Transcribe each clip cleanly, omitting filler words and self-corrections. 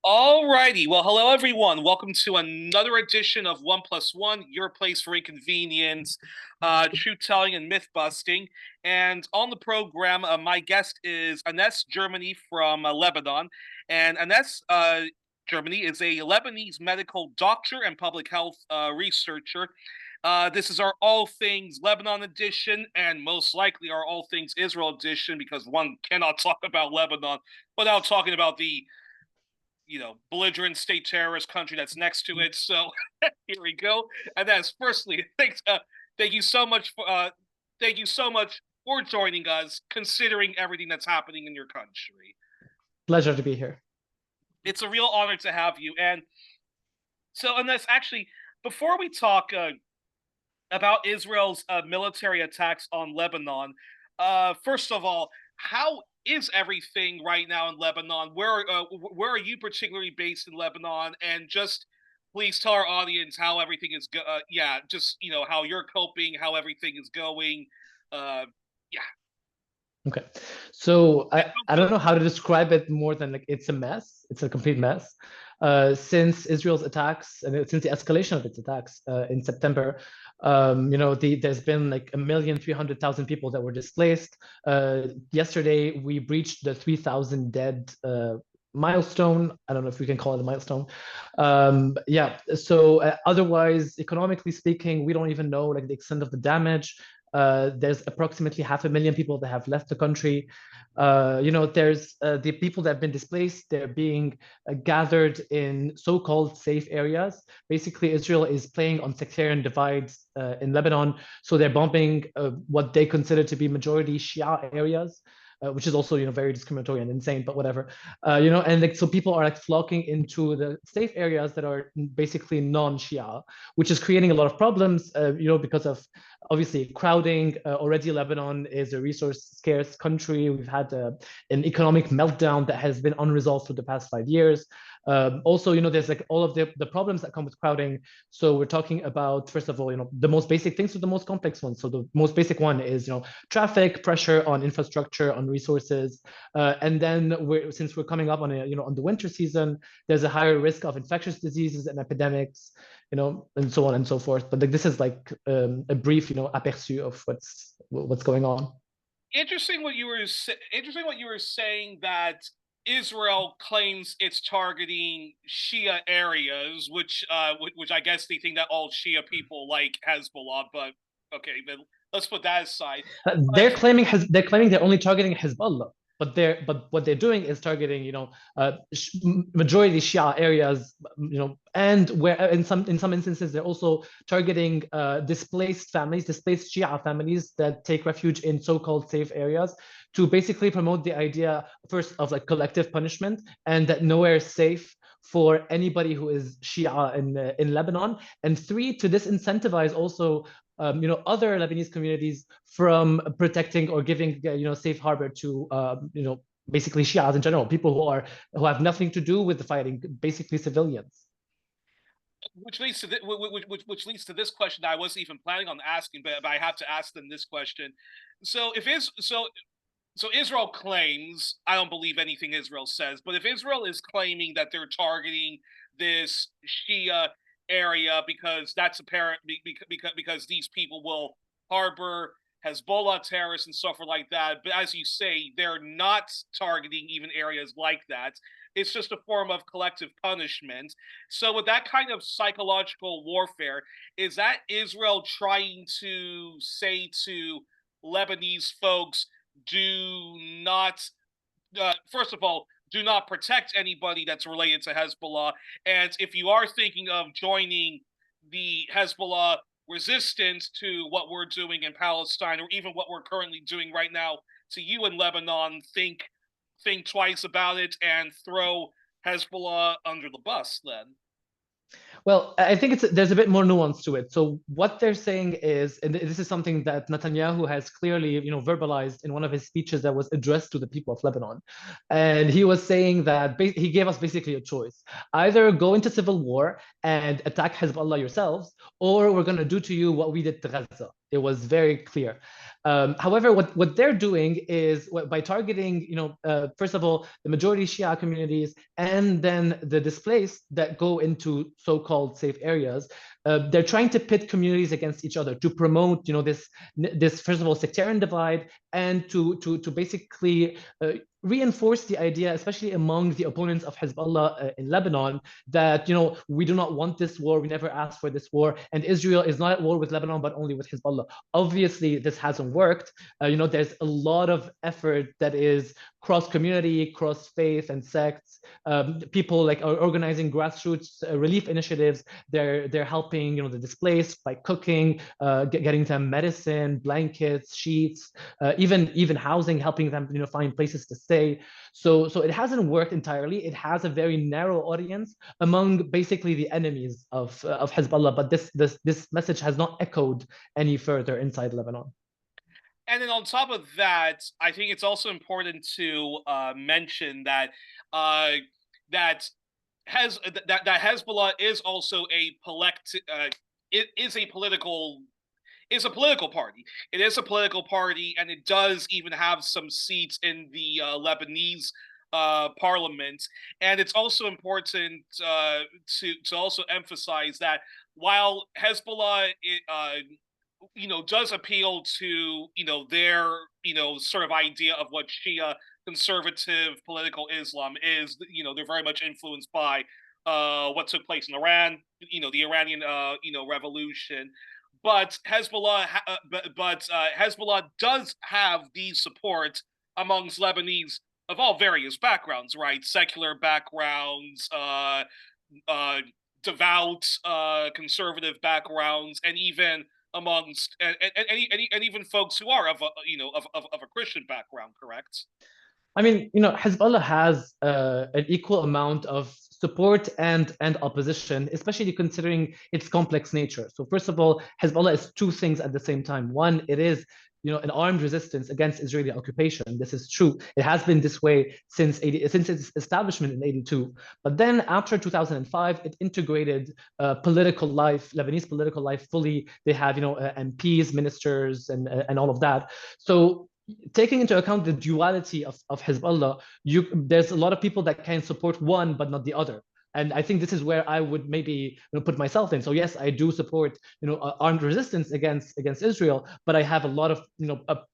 Alrighty. Well, hello everyone. Welcome to another edition of One Plus One, your place for inconvenience, truth telling, and myth busting. And on the program, my guest is Anis Germany from Lebanon. And Anis Germany is a Lebanese medical doctor and public health researcher. This is our All Things Lebanon edition, and most likely our All Things Israel edition, because one cannot talk about Lebanon without talking about the belligerent state terrorist country that's next to it. So here we go. And that's firstly, thank you so much for joining us, considering everything that's happening in your country. Pleasure to be here. It's a real honor to have you. And so, and that's actually before we talk about Israel's military attacks on Lebanon. First of all, how is everything right now in Lebanon? Where are you particularly based in Lebanon? And just please tell our audience how everything is. Just how you're coping, how everything is going. Yeah. Okay. So I don't know how to describe it more than like it's a mess. It's a complete mess. Since Israel's attacks and since the escalation of its attacks in September, there's been like 1,300,000 people that were displaced. Yesterday, we breached the 3,000 dead milestone. I don't know if we can call it a milestone. So otherwise, economically speaking, we don't even know like the extent of the damage. There's approximately 500,000 people that have left the country. There's the people that have been displaced. They're being gathered in so-called safe areas. Basically, Israel is playing on sectarian divides in Lebanon. So they're bombing what they consider to be majority Shia areas. Which is also, very discriminatory and insane, but whatever. And like so people are like flocking into the safe areas that are basically non-Shia, which is creating a lot of problems, because of obviously crowding. Already Lebanon is a resource scarce country. We've had an economic meltdown that has been unresolved for the past 5 years. Also, there's like all of the problems that come with crowding. So we're talking about, first of all, the most basic things to the most complex ones. So the most basic one is, traffic, pressure on infrastructure, on resources. And then since we're coming up on on the winter season, there's a higher risk of infectious diseases and epidemics, and so on and so forth. But like this is like a brief, aperçu of what's going on. Interesting what you were saying that Israel claims it's targeting Shia areas, which I guess they think that all Shia people like Hezbollah, but okay, then let's put that aside. They're claiming they're only targeting Hezbollah, but what they're doing is targeting majority Shia areas, and where in some instances they're also targeting displaced Shia families that take refuge in so-called safe areas to basically promote the idea first of like collective punishment and that nowhere is safe for anybody who is Shia in Lebanon, and three, to disincentivize also other Lebanese communities from protecting or giving safe harbor to basically Shias in general, people who have nothing to do with the fighting, basically civilians. Which leads to which leads to this question that I wasn't even planning on asking, but I have to ask them this question. So if is so Israel claims, I don't believe anything Israel says, but if Israel is claiming that they're targeting this Shia area because that's apparent because these people will harbor Hezbollah terrorists and stuff like that, but as you say, they're not targeting even areas like that. It's just a form of collective punishment. So with that kind of psychological warfare, is that Israel trying to say to Lebanese folks, do not, first of all, do not protect anybody that's related to Hezbollah. And if you are thinking of joining the Hezbollah resistance to what we're doing in Palestine, or even what we're currently doing right now to you in Lebanon, think twice about it and throw Hezbollah under the bus then. Well, I think there's a bit more nuance to it. So what they're saying is, and this is something that Netanyahu has clearly, verbalized in one of his speeches that was addressed to the people of Lebanon, and he was saying that he gave us basically a choice: either go into civil war and attack Hezbollah yourselves, or we're going to do to you what we did to Gaza. It was very clear. However, what they're doing is by targeting, first of all, the majority Shia communities and then the displaced that go into so-called safe areas, they're trying to pit communities against each other to promote, this first of all sectarian divide, and to basically reinforce the idea, especially among the opponents of Hezbollah in Lebanon, that we do not want this war, we never asked for this war, and Israel is not at war with Lebanon but only with Hezbollah. Obviously, this hasn't worked. There's a lot of effort that is cross-community, cross-faith and sects. People like are organizing grassroots relief initiatives. They're helping the displaced by cooking, getting them medicine, blankets, sheets, even housing, helping them find places to stay. So it hasn't worked entirely. It has a very narrow audience among basically the enemies of Hezbollah. But this message has not echoed any further inside Lebanon. And then on top of that, I think it's also important to mention that that Hezbollah is also a political party. It is a political party, and it does even have some seats in the Lebanese parliament. And it's also important to also emphasize that while Hezbollah does appeal to their sort of idea of what Shia conservative political Islam is, they're very much influenced by what took place in Iran, the Iranian revolution. But Hezbollah does have the support amongst Lebanese of all various backgrounds, right? Secular backgrounds, devout conservative backgrounds, and even amongst and even folks who are of a Christian background, correct? I mean, Hezbollah has an equal amount of support and opposition, especially considering its complex nature. So first of all, Hezbollah is two things at the same time. One, it is an armed resistance against Israeli occupation. This is true. It has been this way since its establishment in '82. But then after 2005, it integrated political life, Lebanese political life fully. They have MPs, ministers, and all of that. So taking into account the duality of Hezbollah, there's a lot of people that can support one but not the other. And I think this is where I would maybe put myself in. So yes, I do support armed resistance against Israel, but I have a lot of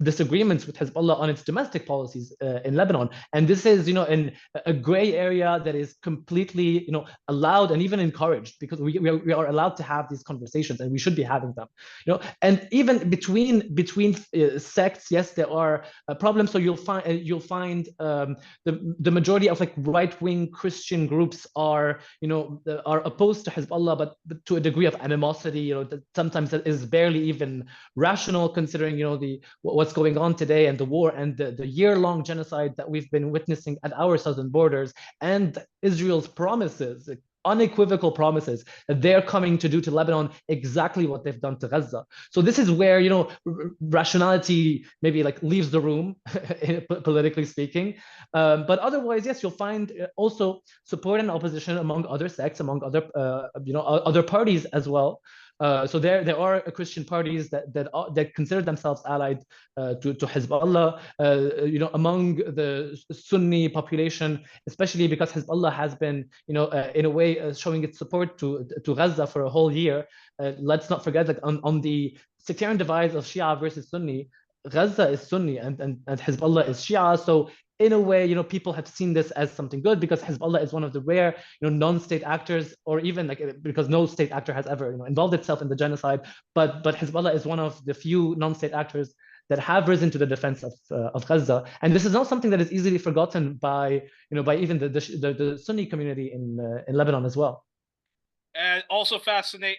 disagreements with Hezbollah on its domestic policies in Lebanon. And this is in a gray area that is completely allowed and even encouraged, because we are allowed to have these conversations and we should be having them. And even between sects, yes, there are problems. So you'll find the majority of right-wing Christian groups are opposed to Hezbollah, but to a degree of animosity, that sometimes that is barely even rational, considering what's going on today and the war and the year-long genocide that we've been witnessing at our southern borders, and Israel's promises, unequivocal promises that they're coming to do to Lebanon exactly what they've done to Gaza. So this is where rationality maybe leaves the room, politically speaking. But otherwise, yes, you'll find also support and opposition among other sects, among other parties as well. So there are Christian parties that consider themselves allied to Hezbollah, among the Sunni population, especially because Hezbollah has been, in a way, showing its support to Gaza for a whole year. Let's not forget that on the sectarian divide of Shia versus Sunni, Gaza is Sunni and Hezbollah is Shia. So in a way, people have seen this as something good, because Hezbollah is one of the rare, non-state actors, or even because no state actor has ever, involved itself in the genocide. But Hezbollah is one of the few non-state actors that have risen to the defense of Gaza, and this is not something that is easily forgotten by, by even the Sunni community in Lebanon as well. And it's also fascinating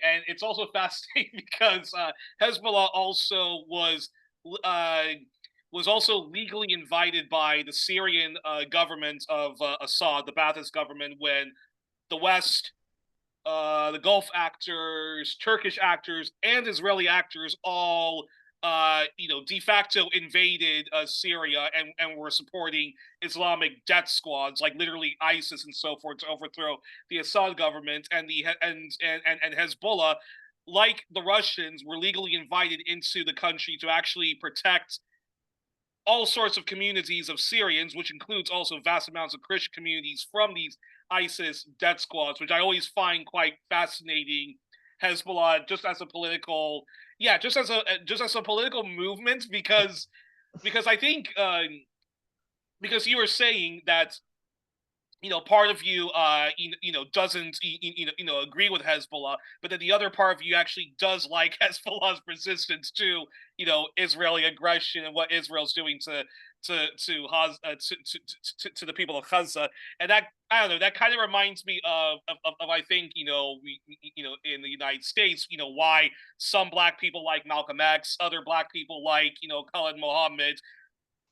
because Hezbollah also was also legally invited by the Syrian government of Assad, the Ba'athist government, when the West, the Gulf actors, Turkish actors, and Israeli actors all, de facto invaded Syria and were supporting Islamic death squads, like literally ISIS and so forth, to overthrow the Assad government, and Hezbollah like the Russians, were legally invited into the country to actually protect all sorts of communities of Syrians, which includes also vast amounts of Christian communities from these ISIS death squads, which I always find quite fascinating. Hezbollah, just as a political, yeah, just as a political movement, because I think because you were saying that part of you doesn't agree with Hezbollah, but then the other part of you actually does like Hezbollah's resistance to Israeli aggression and what Israel's doing to the people of Gaza. And that, I don't know, that kind of reminds me of I think we in the United States, why some black people like Malcolm X, other black people like Khalid Mohammed,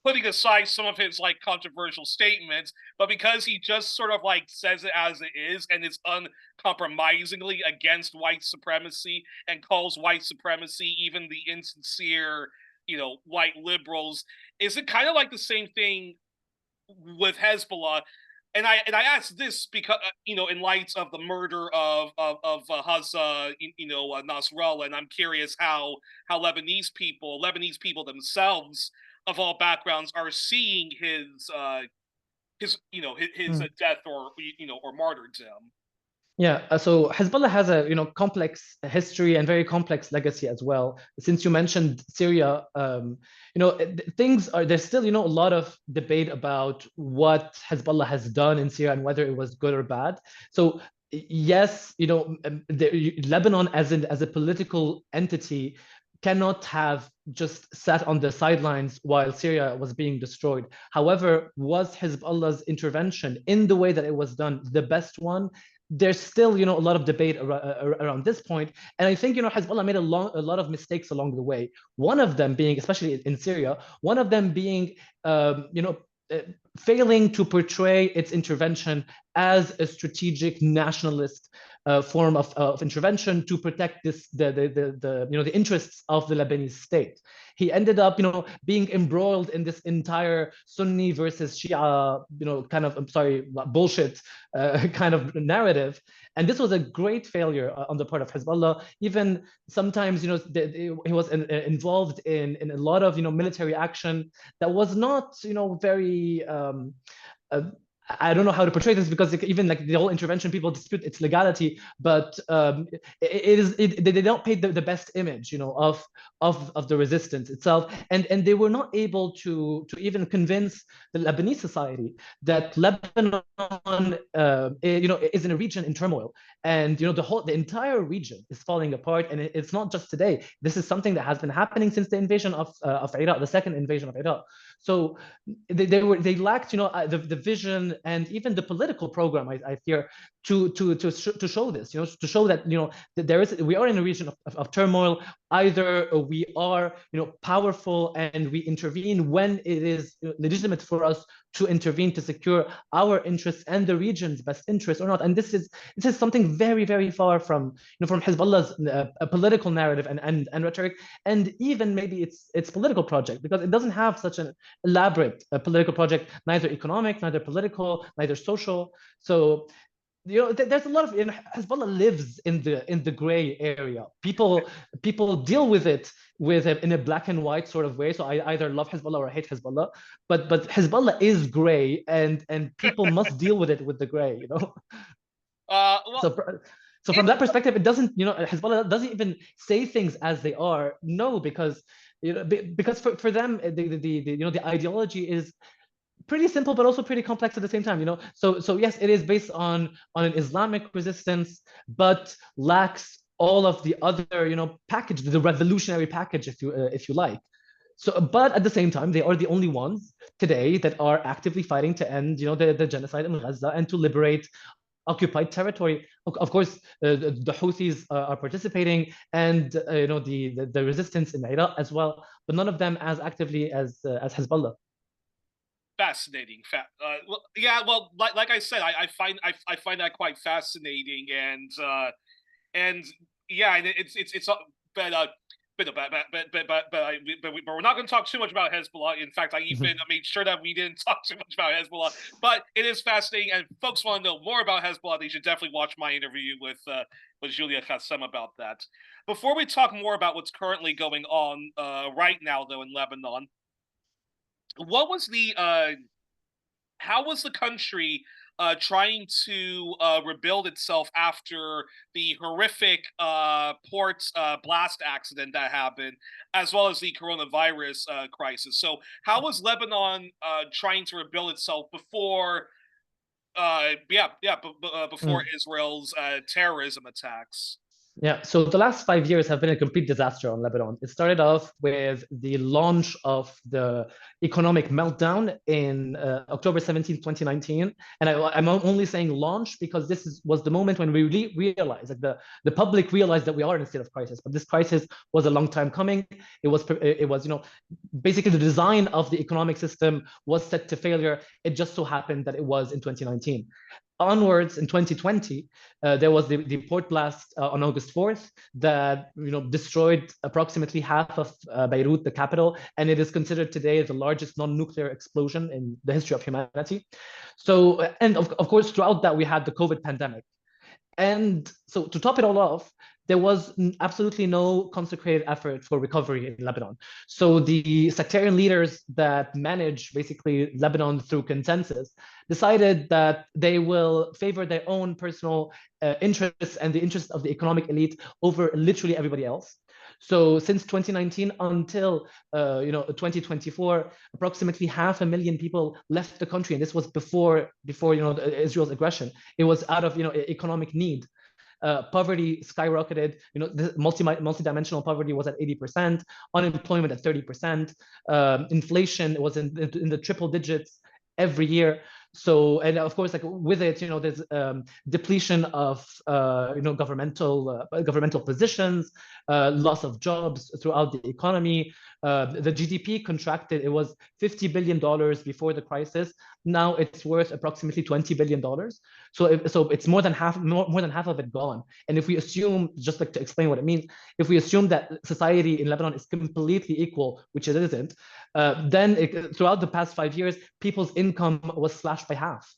putting aside some of his like controversial statements, but because he just sort of like says it as it is and is uncompromisingly against white supremacy and calls white supremacy even the insincere, white liberals. Is it kind of like the same thing with Hezbollah? And I asked this because in light of the murder of Hassan Nasrallah, and I'm curious how Lebanese people themselves of all backgrounds are seeing his death or martyrdom. Yeah, so Hezbollah has a complex history and very complex legacy as well. Since you mentioned Syria, there's still a lot of debate about what Hezbollah has done in Syria and whether it was good or bad. So yes, Lebanon as a political entity cannot have just sat on the sidelines while Syria was being destroyed. However, was Hezbollah's intervention in the way that it was done the best one? There's still a lot of debate around this point, and I think Hezbollah made a lot of mistakes along the way. One of them being, especially in Syria, one of them being failing to portray its intervention as a strategic nationalist form of intervention to protect the interests of the Lebanese state. He ended up being embroiled in this entire Sunni versus Shia kind of, I'm sorry, bullshit kind of narrative. And this was a great failure on the part of Hezbollah. Even sometimes he was involved in a lot of military action that was not very I don't know how to portray this, because even like the whole intervention, people dispute its legality, but they don't paint the best image, of the resistance itself, and they were not able to even convince the Lebanese society that Lebanon, is in a region in turmoil, and the entire region is falling apart, and it's not just today. This is something that has been happening since the invasion of Iraq, the second invasion of Iraq. So they lacked the vision and even the political program, I fear, to show this, to show that that we are in a region of turmoil. Either we are powerful and we intervene when it is legitimate for us to intervene to secure our interests and the region's best interests, or not. And this is something very, very far from from Hezbollah's political narrative and rhetoric, and even maybe its political project, because it doesn't have such an elaborate political project, neither economic, neither political, neither social. So there's a lot of Hezbollah lives in the gray area. People deal with it in a black and white sort of way. So I either love Hezbollah or I hate Hezbollah. But Hezbollah is gray, and people must deal with it with the gray. Well, So from that perspective, it doesn't Hezbollah doesn't even say things as they are. No, because because for them the ideology is pretty simple, but also pretty complex at the same time. So yes, it is based on an Islamic resistance, but lacks all of the other package, the revolutionary package, if you like. So, but at the same time, they are the only ones today that are actively fighting to end the genocide in Gaza and to liberate occupied territory. Of course, the Houthis are participating, and the resistance in Iraq as well, but none of them as actively as Hezbollah. Fascinating. Well, yeah. Well, like I said, I find that quite fascinating, and yeah, it's but but we're not going to talk too much about Hezbollah. In fact, I even made sure that we didn't talk too much about Hezbollah. But it is fascinating, and folks want to know more about Hezbollah. They should definitely watch my interview with Julia Chassem about that. Before we talk more about what's currently going on right now, though, in Lebanon, what was the how was the country trying to rebuild itself after the horrific port blast accident that happened, as well as the coronavirus crisis? So, how was Lebanon trying to rebuild itself before, before Israel's terrorism attacks? Yeah, so the last 5 years have been a complete disaster on Lebanon. It started off with the launch of the economic meltdown in October 17th, 2019. And I'm only saying launch because was the moment when we really realized, like the public realized that we are in a state of crisis. But this crisis was a long time coming. It was, basically the design of the economic system was set to failure. It just so happened that it was in 2019. Onwards in 2020, there was the port blast on August 4th that destroyed approximately half of Beirut, the capital, and it is considered today the largest non-nuclear explosion in the history of humanity. So, and of course, throughout that we had the COVID pandemic. And so to top it all off, there was absolutely no consecrated effort for recovery in Lebanon. So the sectarian leaders that manage basically Lebanon through consensus decided that they will favor their own personal interests and the interests of the economic elite over literally everybody else. So since 2019 until 2024, approximately 500,000 people left the country, and this was before Israel's aggression. It was out of economic need. Poverty skyrocketed. The multi-dimensional poverty was at 80%, unemployment at 30%, inflation was in the triple digits every year. So, and of course, like with it, there's depletion of governmental positions, loss of jobs throughout the economy. The GDP contracted. It was $50 billion before the crisis. Now it's worth approximately $20 billion. So it's more than half of it gone. And if we assume, just like to explain what it means, if we assume that society in Lebanon is completely equal, which it isn't, then throughout the past 5 years, people's income was slashed by half.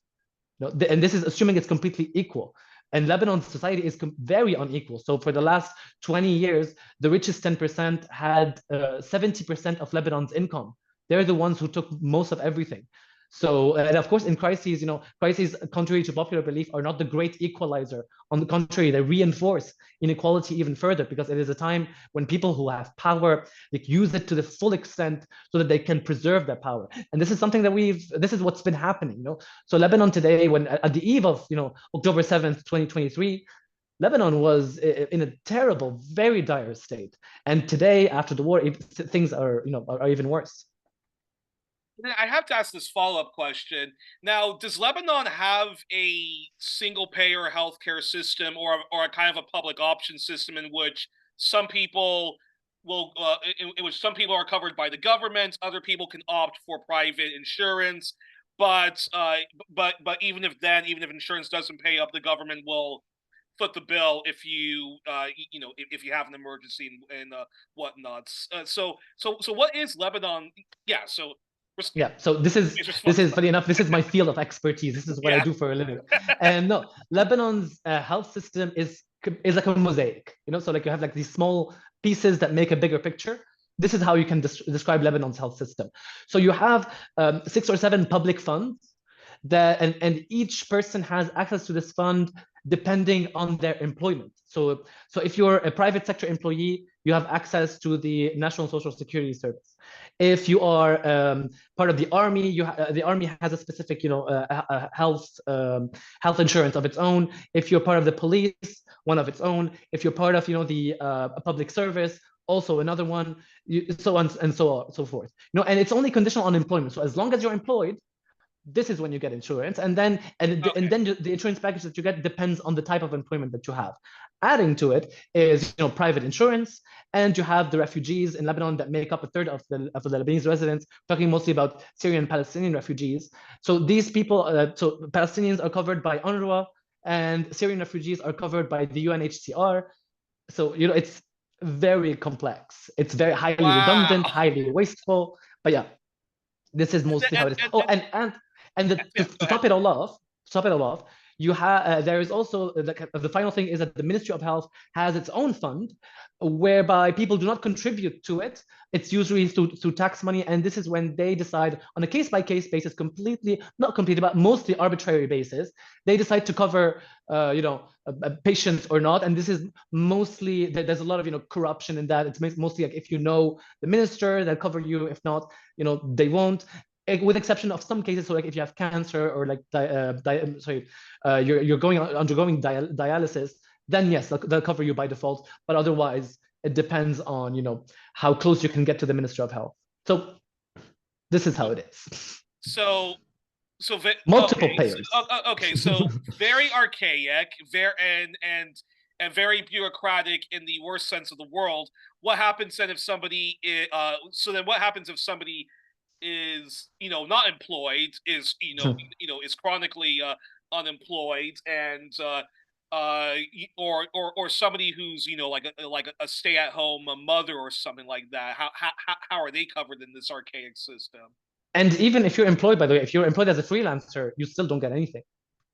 And this is assuming it's completely equal. And Lebanon's society is very unequal. So for the last 20 years, the richest 10% had 70% of Lebanon's income. They're the ones who took most of everything. So, and of course, in crises, crises, contrary to popular belief, are not the great equalizer. On the contrary, they reinforce inequality even further, because it is a time when people who have power use it to the full extent so that they can preserve their power. And this is something that this is what's been happening. So Lebanon today, when at the eve of October 7th, 2023, Lebanon was in a terrible, very dire state. And today, after the war, things are even worse. I have to ask this follow-up question. Now, does Lebanon have a single-payer healthcare system or a kind of a public option system in which some people will, in which some people are covered by the government, other people can opt for private insurance, but even if insurance doesn't pay up, the government will foot the bill if you if you have an emergency and whatnot. So what is Lebanon? Yeah, so. Yeah, so this is funny enough. This is my field of expertise. This is what I do for a living. And no, Lebanon's health system is like a mosaic. So like you have like these small pieces that make a bigger picture. This is how you can describe Lebanon's health system. So you have 6 or 7 public funds and each person has access to this fund depending on their employment. So if you're a private sector employee, you have access to the National Social Security Service. If you are part of the army, the army has a specific, health insurance of its own. If you're part of the police, one of its own. If you're part of, the public service, also another one. So on and so forth. And it's only conditional on employment. So as long as you're employed, this is when you get insurance, and then the insurance package that you get depends on the type of employment that you have. Adding to it is private insurance, and you have the refugees in Lebanon that make up a third of the Lebanese residents. Talking mostly about Syrian and Palestinian refugees. So these people, so Palestinians are covered by UNRWA, and Syrian refugees are covered by the UNHCR. So it's very complex. It's very highly Wow. redundant, highly wasteful. But yeah, this is mostly how it is. Oh, Yeah, to go ahead. top it all off, you have there is also the final thing is that the Ministry of Health has its own fund, whereby people do not contribute to it. It's usually through tax money, and this is when they decide on a case-by-case basis, completely not completely, but mostly arbitrary basis. They decide to cover, patients or not, and this is mostly there's a lot of corruption in that. It's mostly like if you know the minister, they'll cover you. If not, they won't, with exception of some cases. So like if you have cancer or like you're undergoing dialysis, then yes, they'll cover you by default. But otherwise, it depends on how close you can get to the Minister of Health. So this is how it is. So Multiple okay, payers. okay, so very archaic, and very bureaucratic in the worst sense of the world. What happens then if somebody? So then, what happens if somebody is not employed, is is chronically unemployed, and or somebody who's like a stay-at-home mother or something like that? How are they covered in this archaic system? And even if you're employed, by the way, if you're employed as a freelancer, you still don't get anything.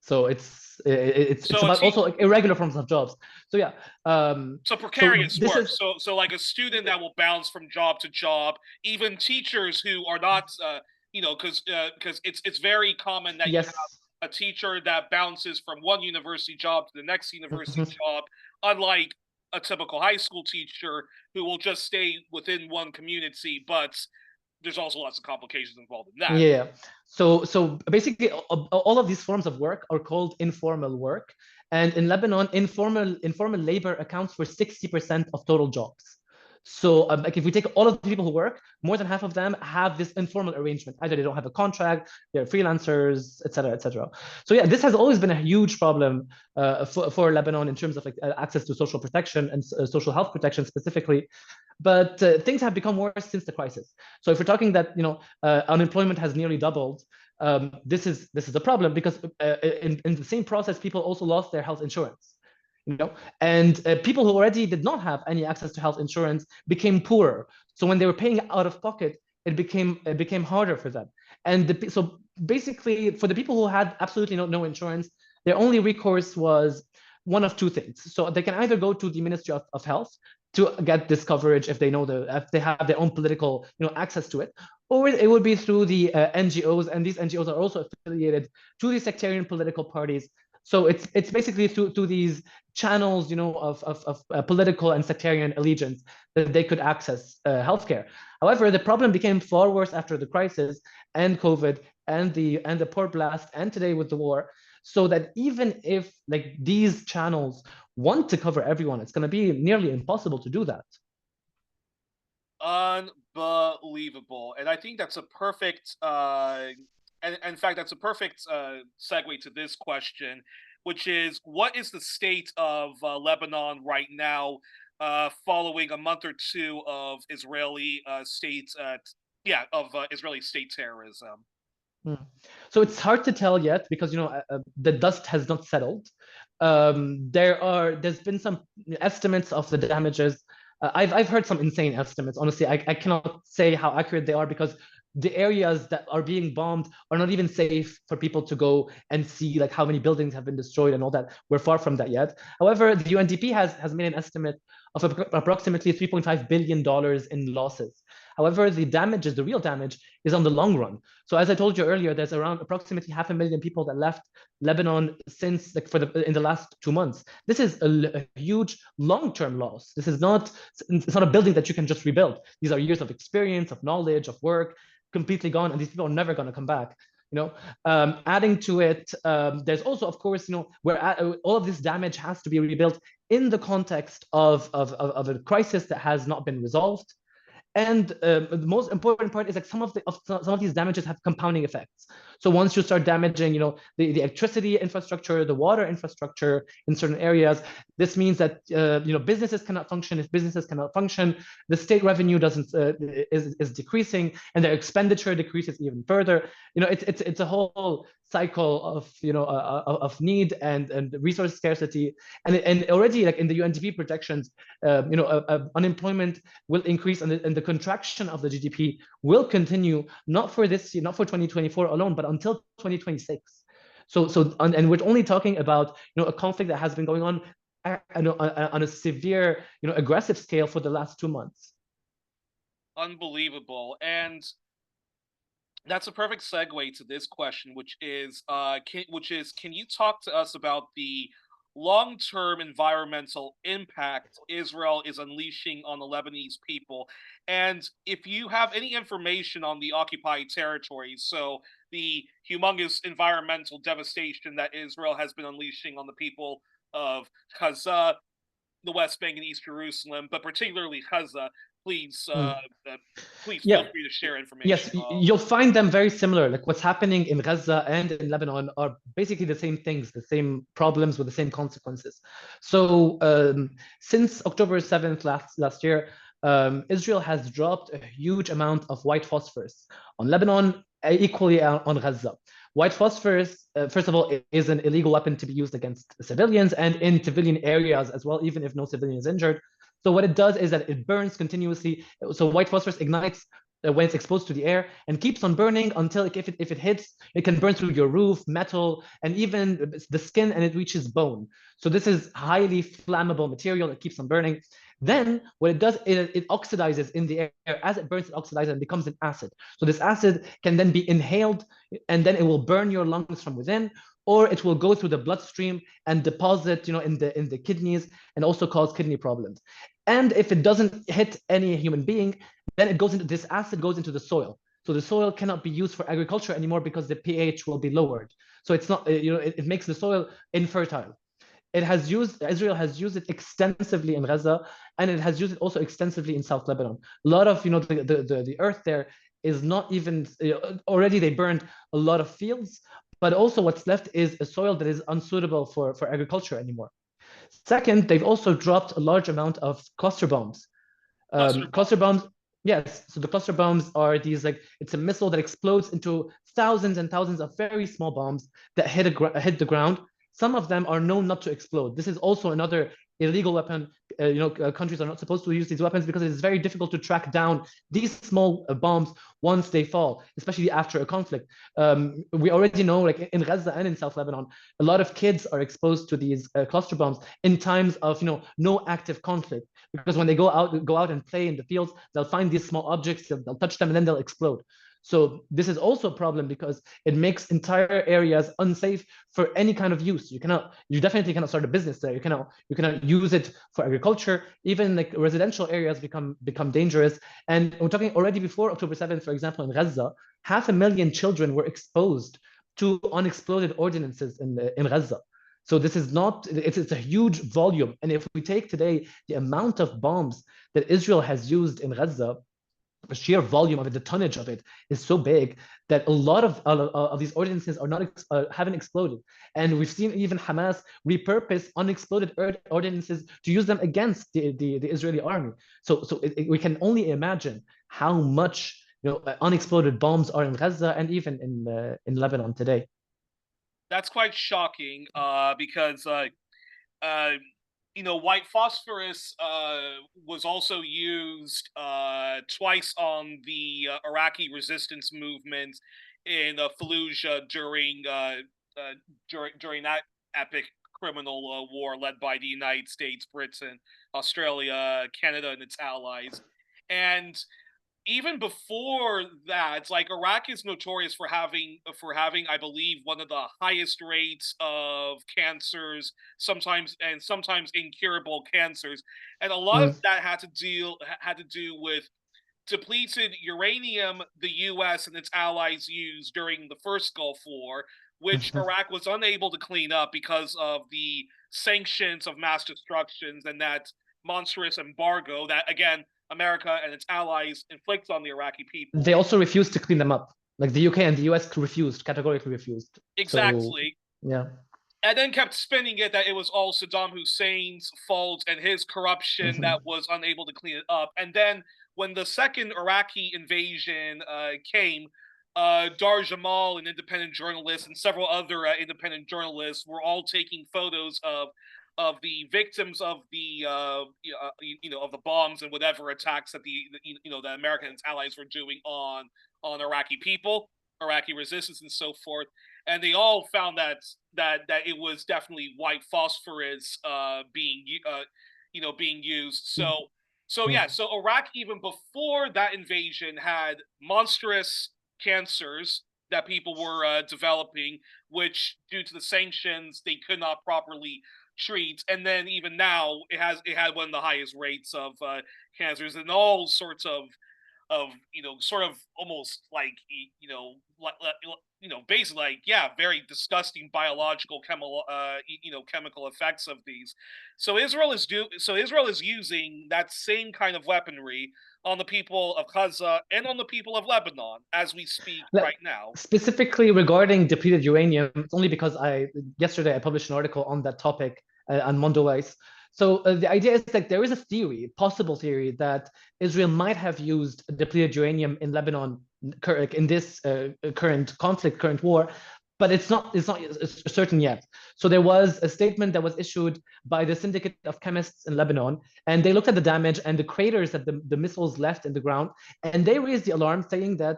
So it's So about it's also like irregular forms of jobs. So yeah, so so precarious this work. is So like a student that will bounce from job to job. Even teachers who are not, because it's very common that you have yes. a teacher that bounces from one university job to the next university job, unlike a typical high school teacher who will just stay within one community. But there's also lots of complications involved in that. Yeah. So basically, all of these forms of work are called informal work, and in Lebanon, informal labor accounts for 60% of total jobs. So like if we take all of the people who work, more than half of them have this informal arrangement. Either they don't have a contract, they're freelancers, et cetera, et cetera. So yeah, this has always been a huge problem for Lebanon in terms of like access to social protection and social health protection specifically. But things have become worse since the crisis. So if we're talking that unemployment has nearly doubled, this is a problem because in the same process, people also lost their health insurance. And people who already did not have any access to health insurance became poorer. So when they were paying out of pocket, it became harder for them. And so basically, for the people who had absolutely no insurance, their only recourse was one of two things. So they can either go to the Ministry of Health to get this coverage if they have their own political access to it, or it would be through the NGOs, and these NGOs are also affiliated to the sectarian political parties. So it's basically through these channels, of political and sectarian allegiance that they could access healthcare. However, the problem became far worse after the crisis and COVID and the port blast and today with the war. So that even if like these channels want to cover everyone, it's going to be nearly impossible to do that. Unbelievable. And I think that's a perfect and in fact that's a perfect segue to this question, which is what is the state of Lebanon right now, following a month or two of Israeli Israeli state terrorism? Hmm. So it's hard to tell yet because the dust has not settled. There's been some estimates of the damages. I've heard some insane estimates. Honestly, I cannot say how accurate they are because the areas that are being bombed are not even safe for people to go and see like how many buildings have been destroyed and all that. We're far from that yet. However, the UNDP has made an estimate of approximately $3.5 billion in losses. However, the real damage is on the long run. So as I told you earlier, there's around approximately 500,000 people that left Lebanon since like in the last 2 months. This is a huge long-term loss. It's not a building that you can just rebuild. These are years of experience, of knowledge, of work, completely gone, and these people are never going to come back. Adding to it, there's also, of course, where all of this damage has to be rebuilt in the context of a crisis that has not been resolved. And the most important part is like some of these damages have compounding effects. So once you start damaging, the electricity infrastructure, the water infrastructure in certain areas, this means that businesses cannot function. If businesses cannot function, the state revenue is decreasing, and their expenditure decreases even further. It's a whole cycle of of need and resource scarcity, and already like in the UNDP projections, unemployment will increase, and the contraction of the GDP will continue, not for this year, not for 2024 alone, but until 2026. And we're only talking about a conflict that has been going on on a severe, aggressive scale for the last 2 months. Unbelievable. And that's a perfect segue to this question, which is, can you talk to us about the long-term environmental impact Israel is unleashing on the Lebanese people? And if you have any information on the occupied territories, so the humongous environmental devastation that Israel has been unleashing on the people of Gaza, the West Bank, and East Jerusalem, but particularly Gaza, please, please feel free to share information. Yes, you'll find them very similar. Like what's happening in Gaza and in Lebanon are basically the same things, the same problems with the same consequences. So since October 7th last year, Israel has dropped a huge amount of white phosphorus on Lebanon, equally on Gaza. White phosphorus, first of all, is an illegal weapon to be used against civilians and in civilian areas as well, even if no civilian is injured. So what it does is that it burns continuously. So white phosphorus ignites when it's exposed to the air and keeps on burning until if it hits, it can burn through your roof, metal, and even the skin, and it reaches bone. So this is highly flammable material that keeps on burning. Then what it does is it oxidizes in the air. As it burns, it oxidizes and becomes an acid. So this acid can then be inhaled, and then it will burn your lungs from within, or it will go through the bloodstream and deposit, in the kidneys, and also cause kidney problems. And if it doesn't hit any human being, then this acid goes into the soil. So the soil cannot be used for agriculture anymore because the pH will be lowered. So it's not, it makes the soil infertile. Israel has used it extensively in Gaza, and it has used it also extensively in South Lebanon. A lot of, the earth there is not even, already they burned a lot of fields, but also what's left is a soil that is unsuitable for agriculture anymore. Second, they've also dropped a large amount of cluster bombs. Cluster bombs, yes. So the cluster bombs are these, it's a missile that explodes into thousands and thousands of very small bombs that hit the ground. Some of them are known not to explode. This is also another illegal weapon. Countries are not supposed to use these weapons because it is very difficult to track down these small bombs once they fall, especially after a conflict. We already know, like in Gaza and in South Lebanon, a lot of kids are exposed to these cluster bombs in times of no active conflict, because when they go out and play in the fields, they'll find these small objects, they'll touch them, and then they'll explode. So this is also a problem because it makes entire areas unsafe for any kind of use. You definitely cannot start a business there. You cannot use it for agriculture. Even like residential areas become dangerous. And we're talking already before October 7th, for example, in Gaza, 500,000 children were exposed to unexploded ordinances in Gaza. So this is not, it's a huge volume. And if we take today the amount of bombs that Israel has used in Gaza, the sheer volume of it, the tonnage of it is so big that a lot of these ordinances are not haven't exploded, and we've seen even Hamas repurpose unexploded ordinances to use them against the Israeli army. So we can only imagine how much unexploded bombs are in Gaza and even in Lebanon today. That's quite shocking, because white phosphorus was also used twice on the Iraqi resistance movement in Fallujah during that epic criminal war led by the United States, Britain, Australia, Canada, and its allies. And even before that, like Iraq is notorious for having, I believe, one of the highest rates of cancers, sometimes incurable cancers, and a lot of that had to do with depleted uranium the U.S. and its allies used during the first Gulf War, which Iraq was unable to clean up because of the sanctions of mass destructions and that monstrous embargo that, again, America and its allies inflicts on the Iraqi people. They also refused to clean them up. Like the UK and the US categorically refused. Exactly. So, yeah. And then kept spinning it that it was all Saddam Hussein's fault and his corruption that was unable to clean it up. And then when the second Iraqi invasion came, Dar Jamal, an independent journalist, and several other independent journalists were all taking photos of the victims of the of the bombs and whatever attacks that the American and allies were doing on Iraqi people, Iraqi resistance, and so forth. And they all found that it was definitely white phosphorus being used. So Iraq, even before that invasion, had monstrous cancers that people were developing, which due to the sanctions they could not properly treat. And then even now, it had one of the highest rates of cancers and all sorts of sort of almost like basically like, yeah, very disgusting biological chemical effects of these. So Israel is using that same kind of weaponry on the people of Gaza and on the people of Lebanon as we speak right now. Specifically regarding depleted uranium, it's only because yesterday I published an article on that topic on Mondoweiss. So the idea is that there is a theory, possible theory, that Israel might have used depleted uranium in Lebanon in this current conflict, current war, but it's not certain yet. So there was a statement that was issued by the Syndicate of Chemists in Lebanon, and they looked at the damage and the craters that the missiles left in the ground, and they raised the alarm saying that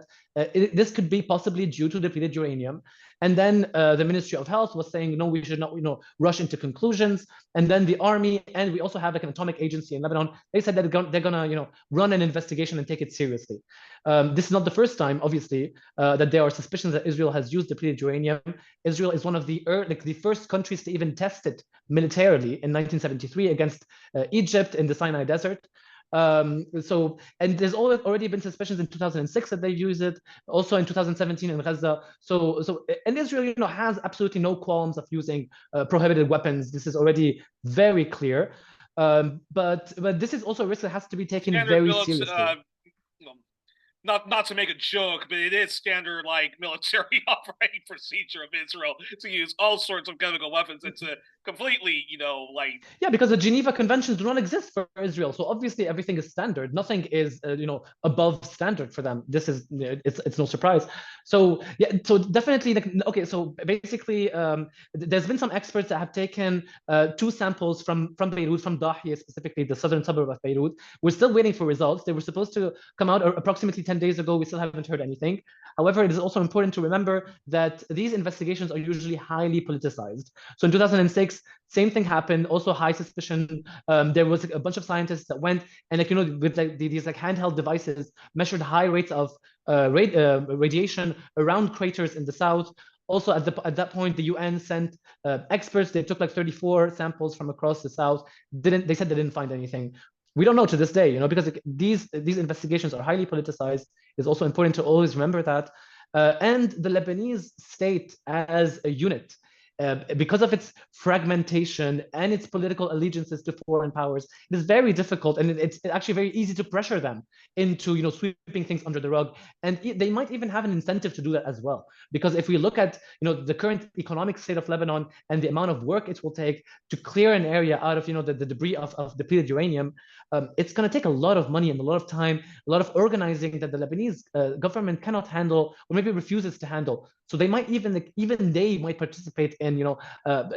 this could be possibly due to depleted uranium. And then the Ministry of Health was saying, no, we should not, rush into conclusions. And then the army, and we also have like an atomic agency in Lebanon, they said that they're gonna, run an investigation and take it seriously. This is not the first time, obviously, that there are suspicions that Israel has used depleted uranium. Israel is one of the first countries to even test it militarily in 1973 against Egypt in the Sinai Desert. And there's already been suspicions in 2006 that they use it, also in 2017 in Gaza. And Israel, has absolutely no qualms of using prohibited weapons. This is already very clear. But this is also a risk that has to be taken very seriously. Not to make a joke, but it is standard like military operating procedure of Israel to use all sorts of chemical weapons. It's a completely, yeah, because the Geneva Conventions do not exist for Israel, so obviously everything is standard. Nothing is above standard for them. This is it's no surprise. So yeah, so definitely okay. So basically, there's been some experts that have taken 2 samples from Beirut, from Dahiya specifically, the southern suburb of Beirut. We're still waiting for results. They were supposed to come out approximately 10 days ago. We still haven't heard anything. However, it is also important to remember that these investigations are usually highly politicized. So in 2006, same thing happened. Also high suspicion. There was a bunch of scientists that went and with these handheld devices measured high rates of radiation around craters in the south. Also, at that point, the UN sent experts. They took 34 samples from across the south. They said they didn't find anything. We don't know to this day, because these investigations are highly politicized. It's also important to always remember that. And the Lebanese state as a unit, because of its fragmentation and its political allegiances to foreign powers, it is very difficult, and it's actually very easy to pressure them into sweeping things under the rug. And they might even have an incentive to do that as well, because if we look at the current economic state of Lebanon and the amount of work it will take to clear an area out of the debris of depleted uranium, it's going to take a lot of money and a lot of time, a lot of organizing that the Lebanese government cannot handle, or maybe refuses to handle. So they might even they might participate in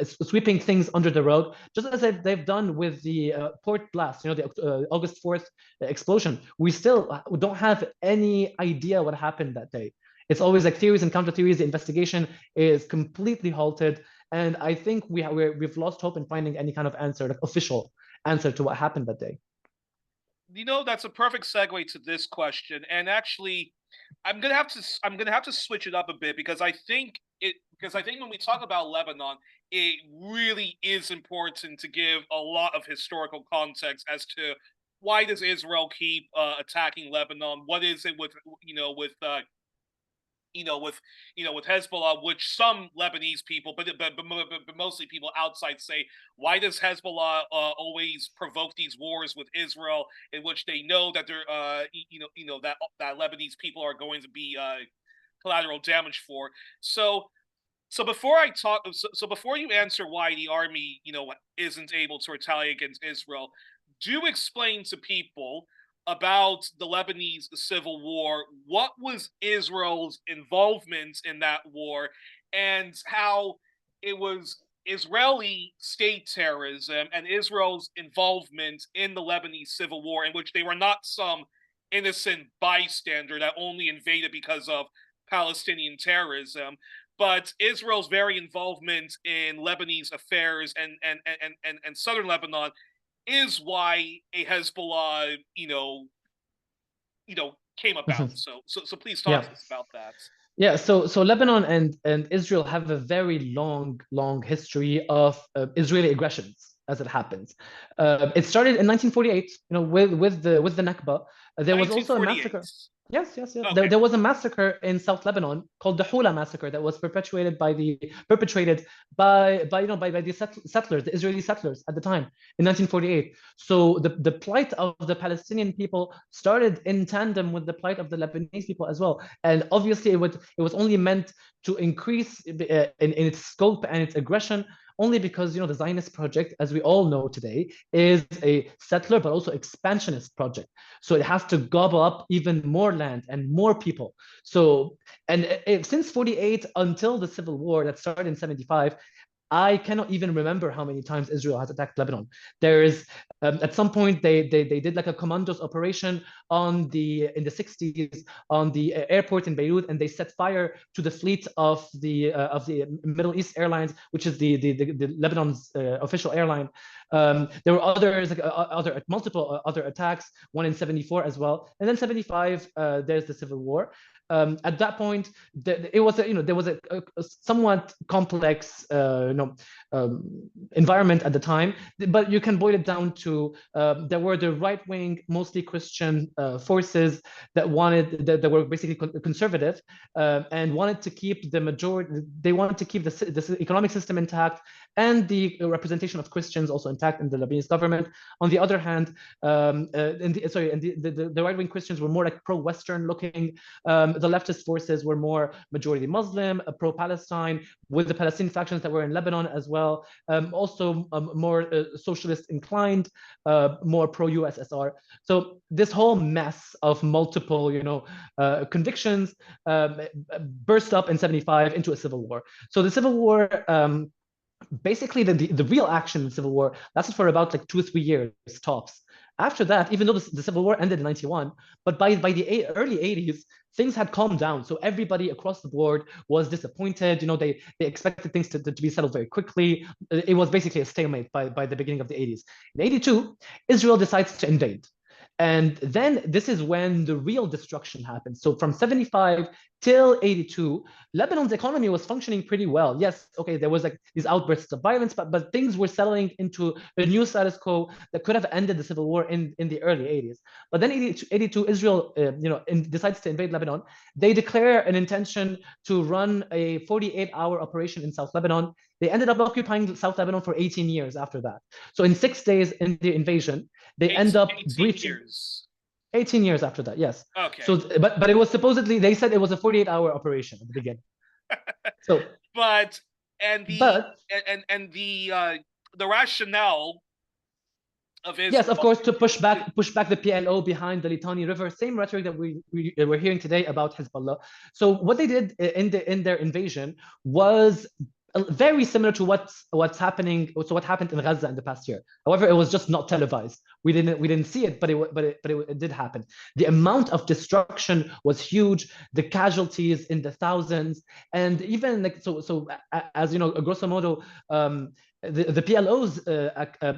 sweeping things under the rug, just as they've done with the port blast, the August 4th explosion. We still don't have any idea what happened that day. It's always theories and counter theories. The investigation is completely halted, and I think we've lost hope in finding any kind of answer, official answer to what happened that day. That's a perfect segue to this question, and actually, I'm gonna have to switch it up a bit because I think when we talk about Lebanon, it really is important to give a lot of historical context as to why does Israel keep attacking Lebanon? What is it with with Hezbollah, which some Lebanese people, but mostly people outside say, why does Hezbollah always provoke these wars with Israel, in which they know that they're that Lebanese people are going to be collateral damage for? So before you answer why the army isn't able to retaliate against Israel, do explain to people about the Lebanese civil war. What was Israel's involvement in that war, and how it was Israeli state terrorism and Israel's involvement in the Lebanese civil war, in which they were not some innocent bystander that only invaded because of Palestinian terrorism, but Israel's very involvement in Lebanese affairs and southern Lebanon is why a Hezbollah, came about. Mhm. So please talk Yeah. to us about that. Yeah, so Lebanon and Israel have a very long history of Israeli aggressions, as it happens. It started in 1948, with the Nakba. There was also a 1948. massacre. Yes. There Okay. was a massacre in South Lebanon called the Hula massacre that was perpetrated by the settlers, the Israeli settlers at the time in 1948. So the plight of the Palestinian people started in tandem with the plight of the Lebanese people as well. And obviously it was only meant to increase in its scope and its aggression, only because the Zionist project, as we all know today, is a settler but also expansionist project. So it has to gobble up even more land and more people. So, and since 48 until the civil war that started in 75, I cannot even remember how many times Israel has attacked Lebanon. There is at some point they did like a commandos operation in the 60s on the airport in Beirut, and they set fire to the fleet of the Middle East Airlines, which is the Lebanon's official airline. There were others, like multiple other attacks, one in 74 as well, and then 75. There's the civil war. At that point, there was a somewhat complex environment at the time, but you can boil it down to there were the right-wing, mostly Christian forces that were basically conservative and wanted to keep the majority. They wanted to keep the economic system intact and the representation of Christians also intact in the Lebanese government. On the other hand, the right-wing Christians were more like pro-Western looking. The leftist forces were more majority Muslim, pro-Palestine, with the Palestinian factions that were in Lebanon as well. Also more socialist inclined, more pro-USSR. So this whole mess of multiple, convictions burst up in 75 into a civil war. So the civil war, basically the real action in the civil war lasted for about like 2 or 3 years tops. After that, even though the civil war ended in 91, but by the early 80s, things had calmed down. So everybody across the board was disappointed. They expected things to be settled very quickly. It was basically a stalemate by the beginning of the 80s. In 82, Israel decides to invade. And then this is when the real destruction happens. So from 75 till 82, Lebanon's economy was functioning pretty well. Yes, okay, there was like these outbursts of violence, but things were settling into a new status quo that could have ended the civil war in the early 80s. But then 82, Israel, decides to invade Lebanon. They declare an intention to run a 48-hour operation in South Lebanon. They ended up occupying South Lebanon for 18 years after that. So in 6 days in the invasion, they end up 18 breaching. years. 18 years after that, yes. Okay. So, but it was supposedly, they said it was a 48-hour operation at the beginning. So, but the rationale of Israel. Yes, of course, to push back the PLO behind the Litani River. Same rhetoric that we're hearing today about Hezbollah. So what they did in their invasion was very similar to what's happening. So what happened in Gaza in the past year. However, it was just not televised. We didn't see it, but it did happen. The amount of destruction was huge. The casualties in the thousands, and even like so as you know, grosso modo. The PLO's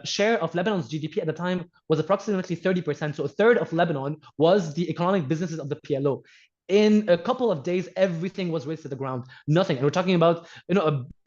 share of Lebanon's GDP at the time was approximately 30%. So a third of Lebanon was the economic businesses of the PLO. In a couple of days, everything was razed to the ground. Nothing. And we're talking about,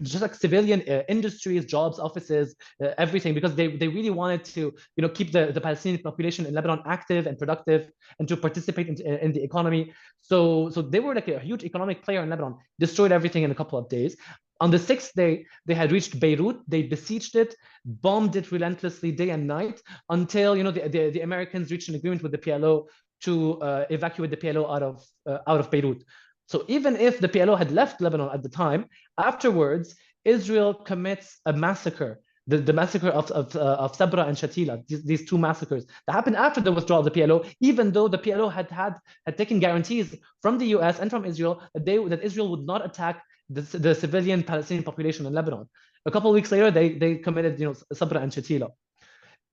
just like civilian industries, jobs, offices, everything, because they really wanted to, keep the Palestinian population in Lebanon active and productive and to participate in the economy. So they were like a huge economic player in Lebanon, destroyed everything in a couple of days. On the 6th day, they had reached Beirut. They besieged it, bombed it relentlessly day and night until the Americans reached an agreement with the PLO to evacuate the PLO out of Beirut. So even if the PLO had left Lebanon at the time, afterwards Israel commits a massacre the massacre of Sabra and Shatila, these two massacres that happened after the withdrawal of the PLO, even though the PLO had taken guarantees from the US and from Israel that Israel would not attack the civilian Palestinian population in Lebanon. A couple of weeks later, they committed, Sabra and Shatila.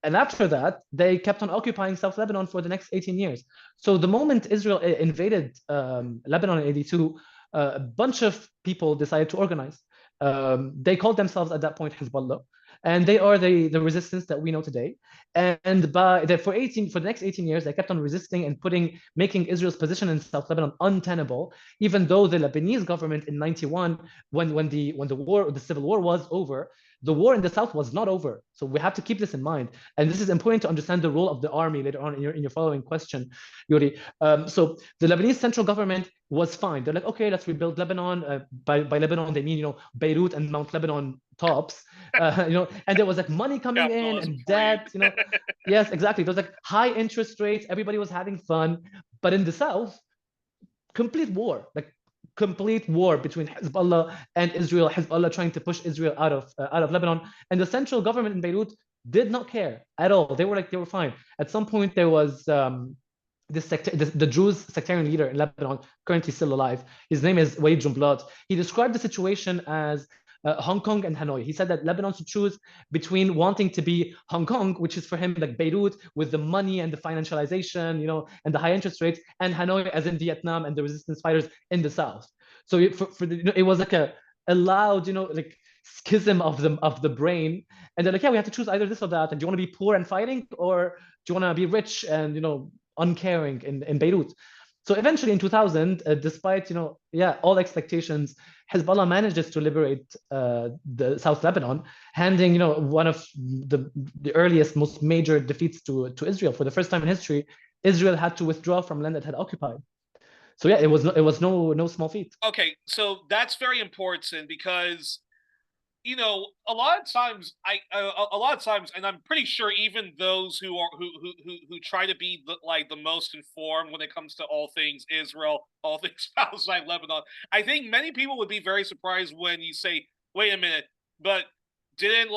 And after that, they kept on occupying South Lebanon for the next 18 years. So the moment Israel invaded Lebanon in 82, a bunch of people decided to organize. They called themselves at that point Hezbollah, and they are the resistance that we know today. And for the next 18 years, they kept on resisting and making Israel's position in South Lebanon untenable, even though the Lebanese government in 91, when the civil war was over, the war in the south was not over. So we have to keep this in mind. And this is important to understand the role of the army later on in your following question, Youri. So the Lebanese central government was fine. They're like, okay, let's rebuild Lebanon. By Lebanon, they mean, Beirut and Mount Lebanon tops, and there was like money coming in and debt, Yes, exactly. There was like high interest rates. Everybody was having fun. But in the south, complete war between Hezbollah and Israel. Hezbollah trying to push Israel out of Lebanon, and the central government in Beirut did not care at all. They were fine. At some point, there was the Druze sectarian leader in Lebanon, currently still alive. His name is Walid Jumblat. He described the situation as Hong Kong and Hanoi. He said that Lebanon should choose between wanting to be Hong Kong, which is for him like Beirut with the money and the financialization, and the high interest rates, and Hanoi as in Vietnam and the resistance fighters in the south. So it was like a loud, like schism of the brain. And they're like, yeah, we have to choose either this or that. And do you want to be poor and fighting, or do you want to be rich and uncaring in Beirut? So eventually in 2000, despite all expectations, Hezbollah manages to liberate the South Lebanon, handing one of the earliest, most major defeats to Israel. For the first time in history, Israel had to withdraw from land that had occupied. So yeah, it was no small feat. Okay, so that's very important because a lot of times, and I'm pretty sure even those who try to be the most informed when it comes to all things Israel, all things Palestine, Lebanon, I think many people would be very surprised when you say, "Wait a minute, but didn't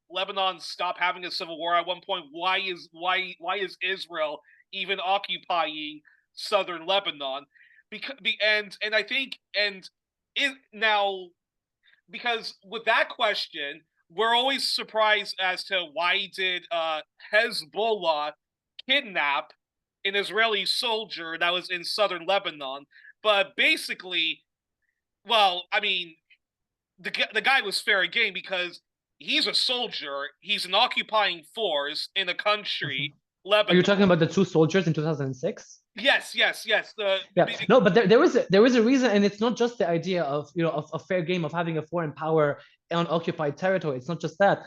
Lebanon stop having a civil war at one point? Why is Israel even occupying southern Lebanon?" And I think it now. Because with that question, we're always surprised as to why did Hezbollah kidnap an Israeli soldier that was in southern Lebanon. But basically, well, I mean, the guy was fair game because he's a soldier. He's an occupying force in a country, Lebanon. Are you talking about the two soldiers in 2006? Yes. No, but there is a reason, and it's not just the idea of of fair game, of having a foreign power on occupied territory. It's not just that.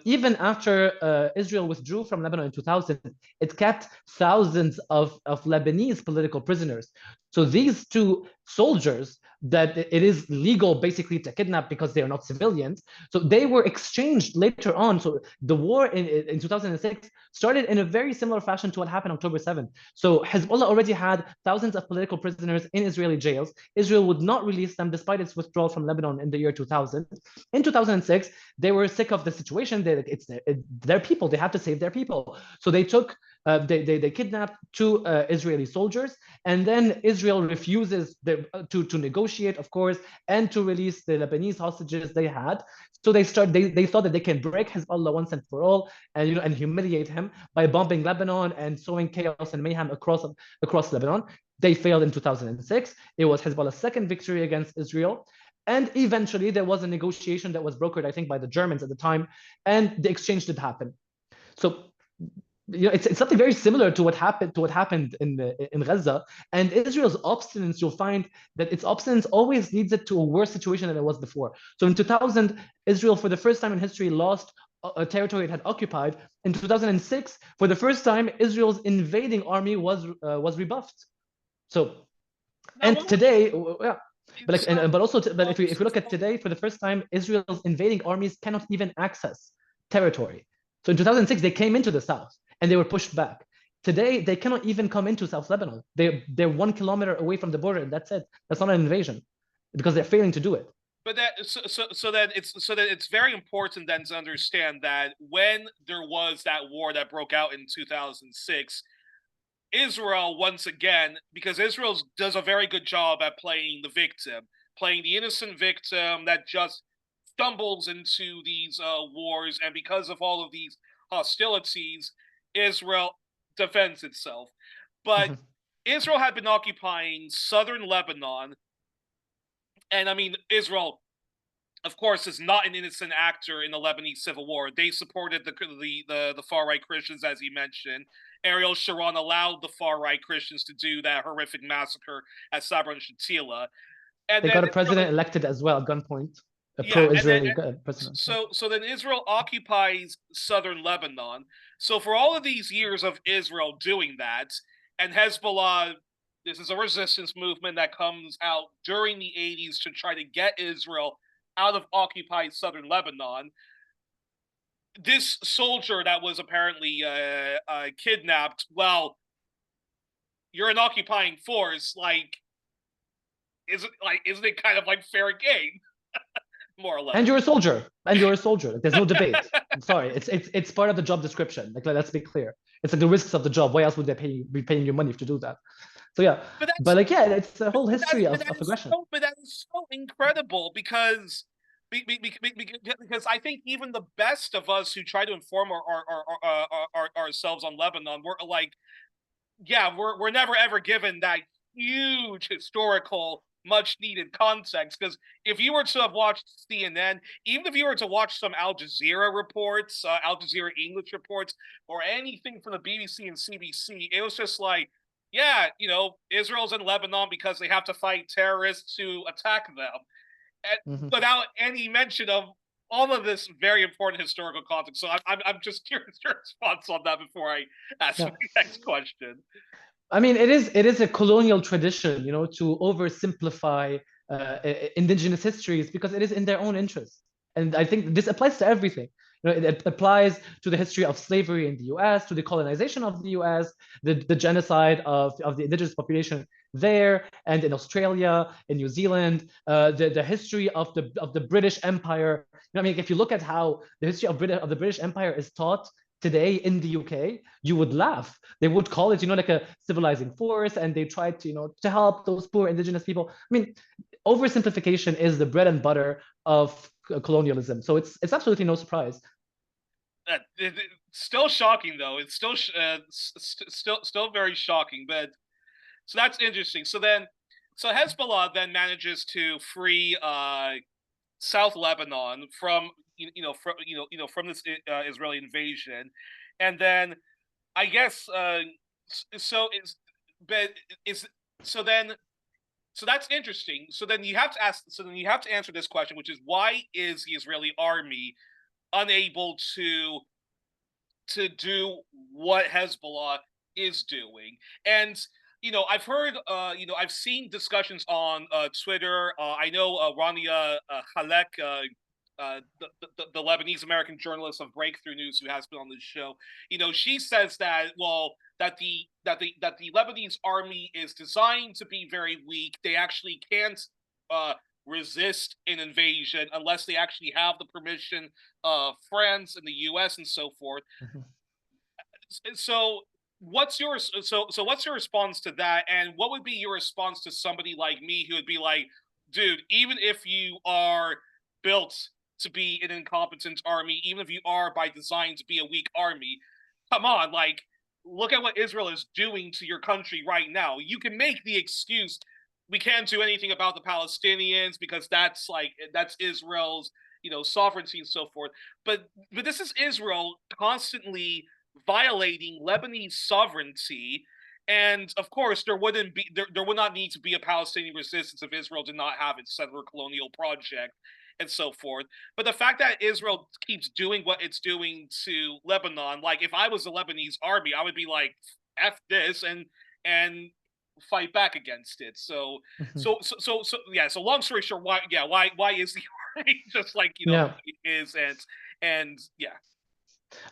Even after Israel withdrew from Lebanon in 2000, it kept thousands of Lebanese political prisoners. So these two soldiers that it is legal basically to kidnap because they are not civilians. So they were exchanged later on. So the war in 2006 started in a very similar fashion to what happened on October 7th. So Hezbollah already had thousands of political prisoners in Israeli jails. Israel would not release them despite its withdrawal from Lebanon in the year 2000. In 2006, they were sick of the situation. It's their people. They have to save their people. So they they kidnapped two Israeli soldiers, and then Israel refuses to negotiate, of course, and to release the Lebanese hostages they had. So they thought that they can break Hezbollah once and for all, and humiliate him by bombing Lebanon and sowing chaos and mayhem across Lebanon. They failed in 2006. It was Hezbollah's second victory against Israel. And eventually there was a negotiation that was brokered, I think, by the Germans at the time, and the exchange did happen. So it's something very similar to what happened in Gaza. And Israel's obstinance, you'll find that its obstinance always leads it to a worse situation than it was before. So in 2000, Israel, for the first time in history, lost a territory it had occupied. In 2006, for the first time, Israel's invading army was rebuffed. So, and today, yeah. But if we look at today, for the first time, Israel's invading armies cannot even access territory. So in 2006, they came into the south and they were pushed back. Today, they cannot even come into South Lebanon. They're 1 kilometer away from the border, and that's it. That's not an invasion because they're failing to do it. But it's very important then to understand that when there was that war that broke out in 2006, Israel once again, because Israel does a very good job at playing the victim, playing the innocent victim that just stumbles into these wars, and because of all of these hostilities, Israel defends itself. But Israel had been occupying southern Lebanon, and I mean Israel, of course, is not an innocent actor in the Lebanese civil war. They supported the far right Christians, as you mentioned. Ariel Sharon allowed the far right Christians to do that horrific massacre at Sabra and Shatila. And they then got a president elected as well at gunpoint, a yeah, pro-Israeli president. So then Israel occupies southern Lebanon. So for all of these years of Israel doing that, and Hezbollah, this is a resistance movement that comes out during the 80s to try to get Israel out of occupied southern Lebanon. This soldier that was apparently kidnapped, well, you're an occupying force, isn't it kind of like fair game? More or less. And you're a soldier. And you're a soldier. There's no debate. I'm sorry. It's part of the job description. Like, let's be clear. It's like the risks of the job. Why else would they be paying you money to do that? So yeah. But like, yeah, it's a whole history of aggression. But that is so incredible because I think even the best of us who try to inform ourselves on Lebanon, we're like, yeah, we're never ever given that huge historical much needed context, because if you were to have watched CNN, even if you were to watch some Al Jazeera reports, Al Jazeera English reports, or anything from the BBC and CBC, it was just like, yeah, Israel's in Lebanon because they have to fight terrorists to attack them, and without any mention of all of this very important historical context. So I'm just curious your response on that before I ask my next question. I mean, it is a colonial tradition, to oversimplify indigenous histories because it is in their own interest. And I think this applies to everything. It applies to the history of slavery in the US, to the colonization of the US, the genocide of the indigenous population there and in Australia, in New Zealand, the history of the British Empire. I mean, if you look at how the history of the British Empire is taught today in the UK, you would laugh. They would call it, like a civilizing force, and they tried to, to help those poor indigenous people. I mean, oversimplification is the bread and butter of colonialism. So it's absolutely no surprise. Still shocking, though. It's still very shocking. But so that's interesting. So Hezbollah then manages to free South Lebanon from from this Israeli invasion, and then I guess so that's interesting. So then you have to answer this question, which is, why is the Israeli army unable to do what Hezbollah is doing? And I've heard, I've seen discussions on Twitter. I know Rania Halek, the Lebanese American journalist of Breakthrough News, who has been on this show, she says that the Lebanese army is designed to be very weak. They actually can't resist an invasion unless they actually have the permission of France and the US and so forth. So what's your response to that, and what would be your response to somebody like me who would be like, dude, even if you are built to be an incompetent army, even if you are by design to be a weak army, come on, look at what Israel is doing to your country right now. You can make the excuse, we can't do anything about the Palestinians because that's Israel's sovereignty and so forth, but this is Israel constantly violating Lebanese sovereignty. And of course, there would not need to be a Palestinian resistance if Israel did not have its settler colonial project and so forth. But the fact that Israel keeps doing what it's doing to Lebanon, if I was the Lebanese army, I would be like, F this and fight back against it. So long story short, why is the army just it is, and yeah.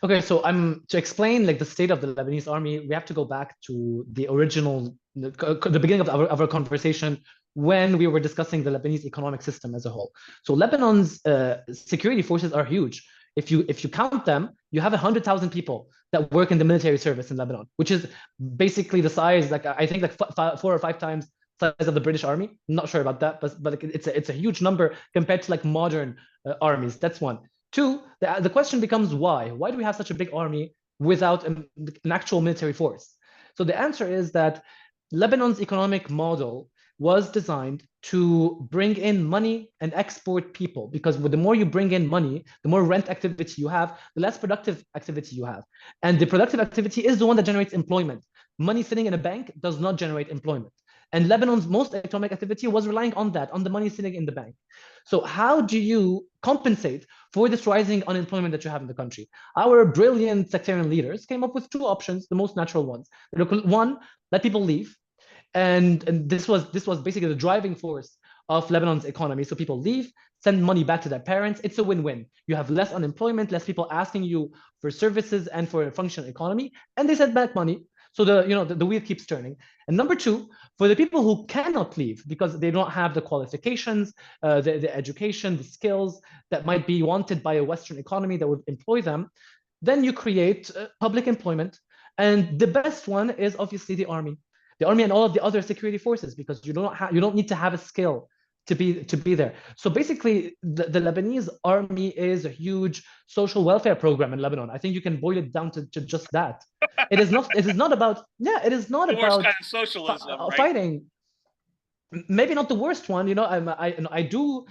Okay, so to explain the state of the Lebanese army, we have to go back to the original, the beginning of our conversation when we were discussing the Lebanese economic system as a whole. So Lebanon's security forces are huge. If you count them, you have 100,000 people that work in the military service in Lebanon, which is basically the size, like I think, like 4 or 5 times size of the British Army. I'm not sure about that, but like it's a huge number compared to like modern armies. That's one. Two, the question becomes why? Why do we have such a big army without an actual military force? So the answer is that Lebanon's economic model was designed to bring in money and export people, because the more you bring in money, the more rent activity you have, the less productive activity you have. And the productive activity is the one that generates employment. Money sitting in a bank does not generate employment. And Lebanon's most economic activity was relying on that, on the money sitting in the bank. So how do you compensate for this rising unemployment that you have in the country? Our brilliant sectarian leaders came up with two options, the most natural ones. One, let people leave. And this was basically the driving force of Lebanon's economy. So people leave, send money back to their parents. It's a win-win. You have less unemployment, less people asking you for services and for a functional economy, and they send back money. So the wheel keeps turning. And number two, for the people who cannot leave because they don't have the qualifications, the education, the skills that might be wanted by a Western economy that would employ them, then you create public employment. And the best one is obviously the army and all of the other security forces, because you don't need to have a skill to be there. So basically, the Lebanese army is a huge social welfare program in Lebanon. I think you can boil it down to just that. It is not about, yeah, it is not The worst about kind of socialism, right? fighting. Maybe not the worst one, I do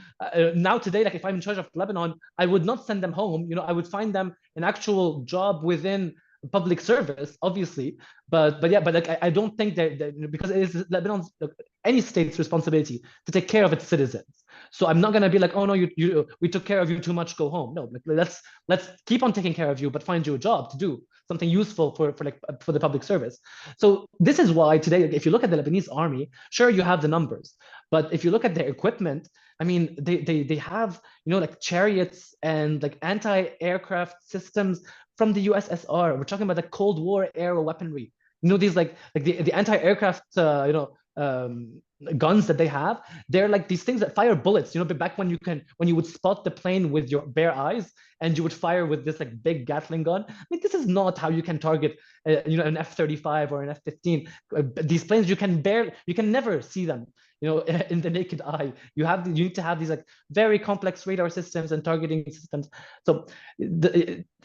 now today, like if I'm in charge of Lebanon, I would not send them home. I would find them an actual job within public service, obviously. But yeah, but like I don't think that because it is Lebanon's, any state's responsibility to take care of its citizens. So I'm not gonna be like, oh no, we took care of you too much, go home. No, like let's keep on taking care of you, but find you a job to do something useful for the public service. So this is why today, if you look at the Lebanese army, sure, you have the numbers, but if you look at their equipment, I mean, they have like chariots and like anti-aircraft systems from the USSR. We're talking about the Cold War era weaponry. These like the anti-aircraft guns that they have. They're like these things that fire bullets. But back when you would spot the plane with your bare eyes, and you would fire with this like big Gatling gun. I mean, this is not how you can target an F-35 or an F-15. These planes, you can never see them in the naked eye. You need to have these like very complex radar systems and targeting systems. So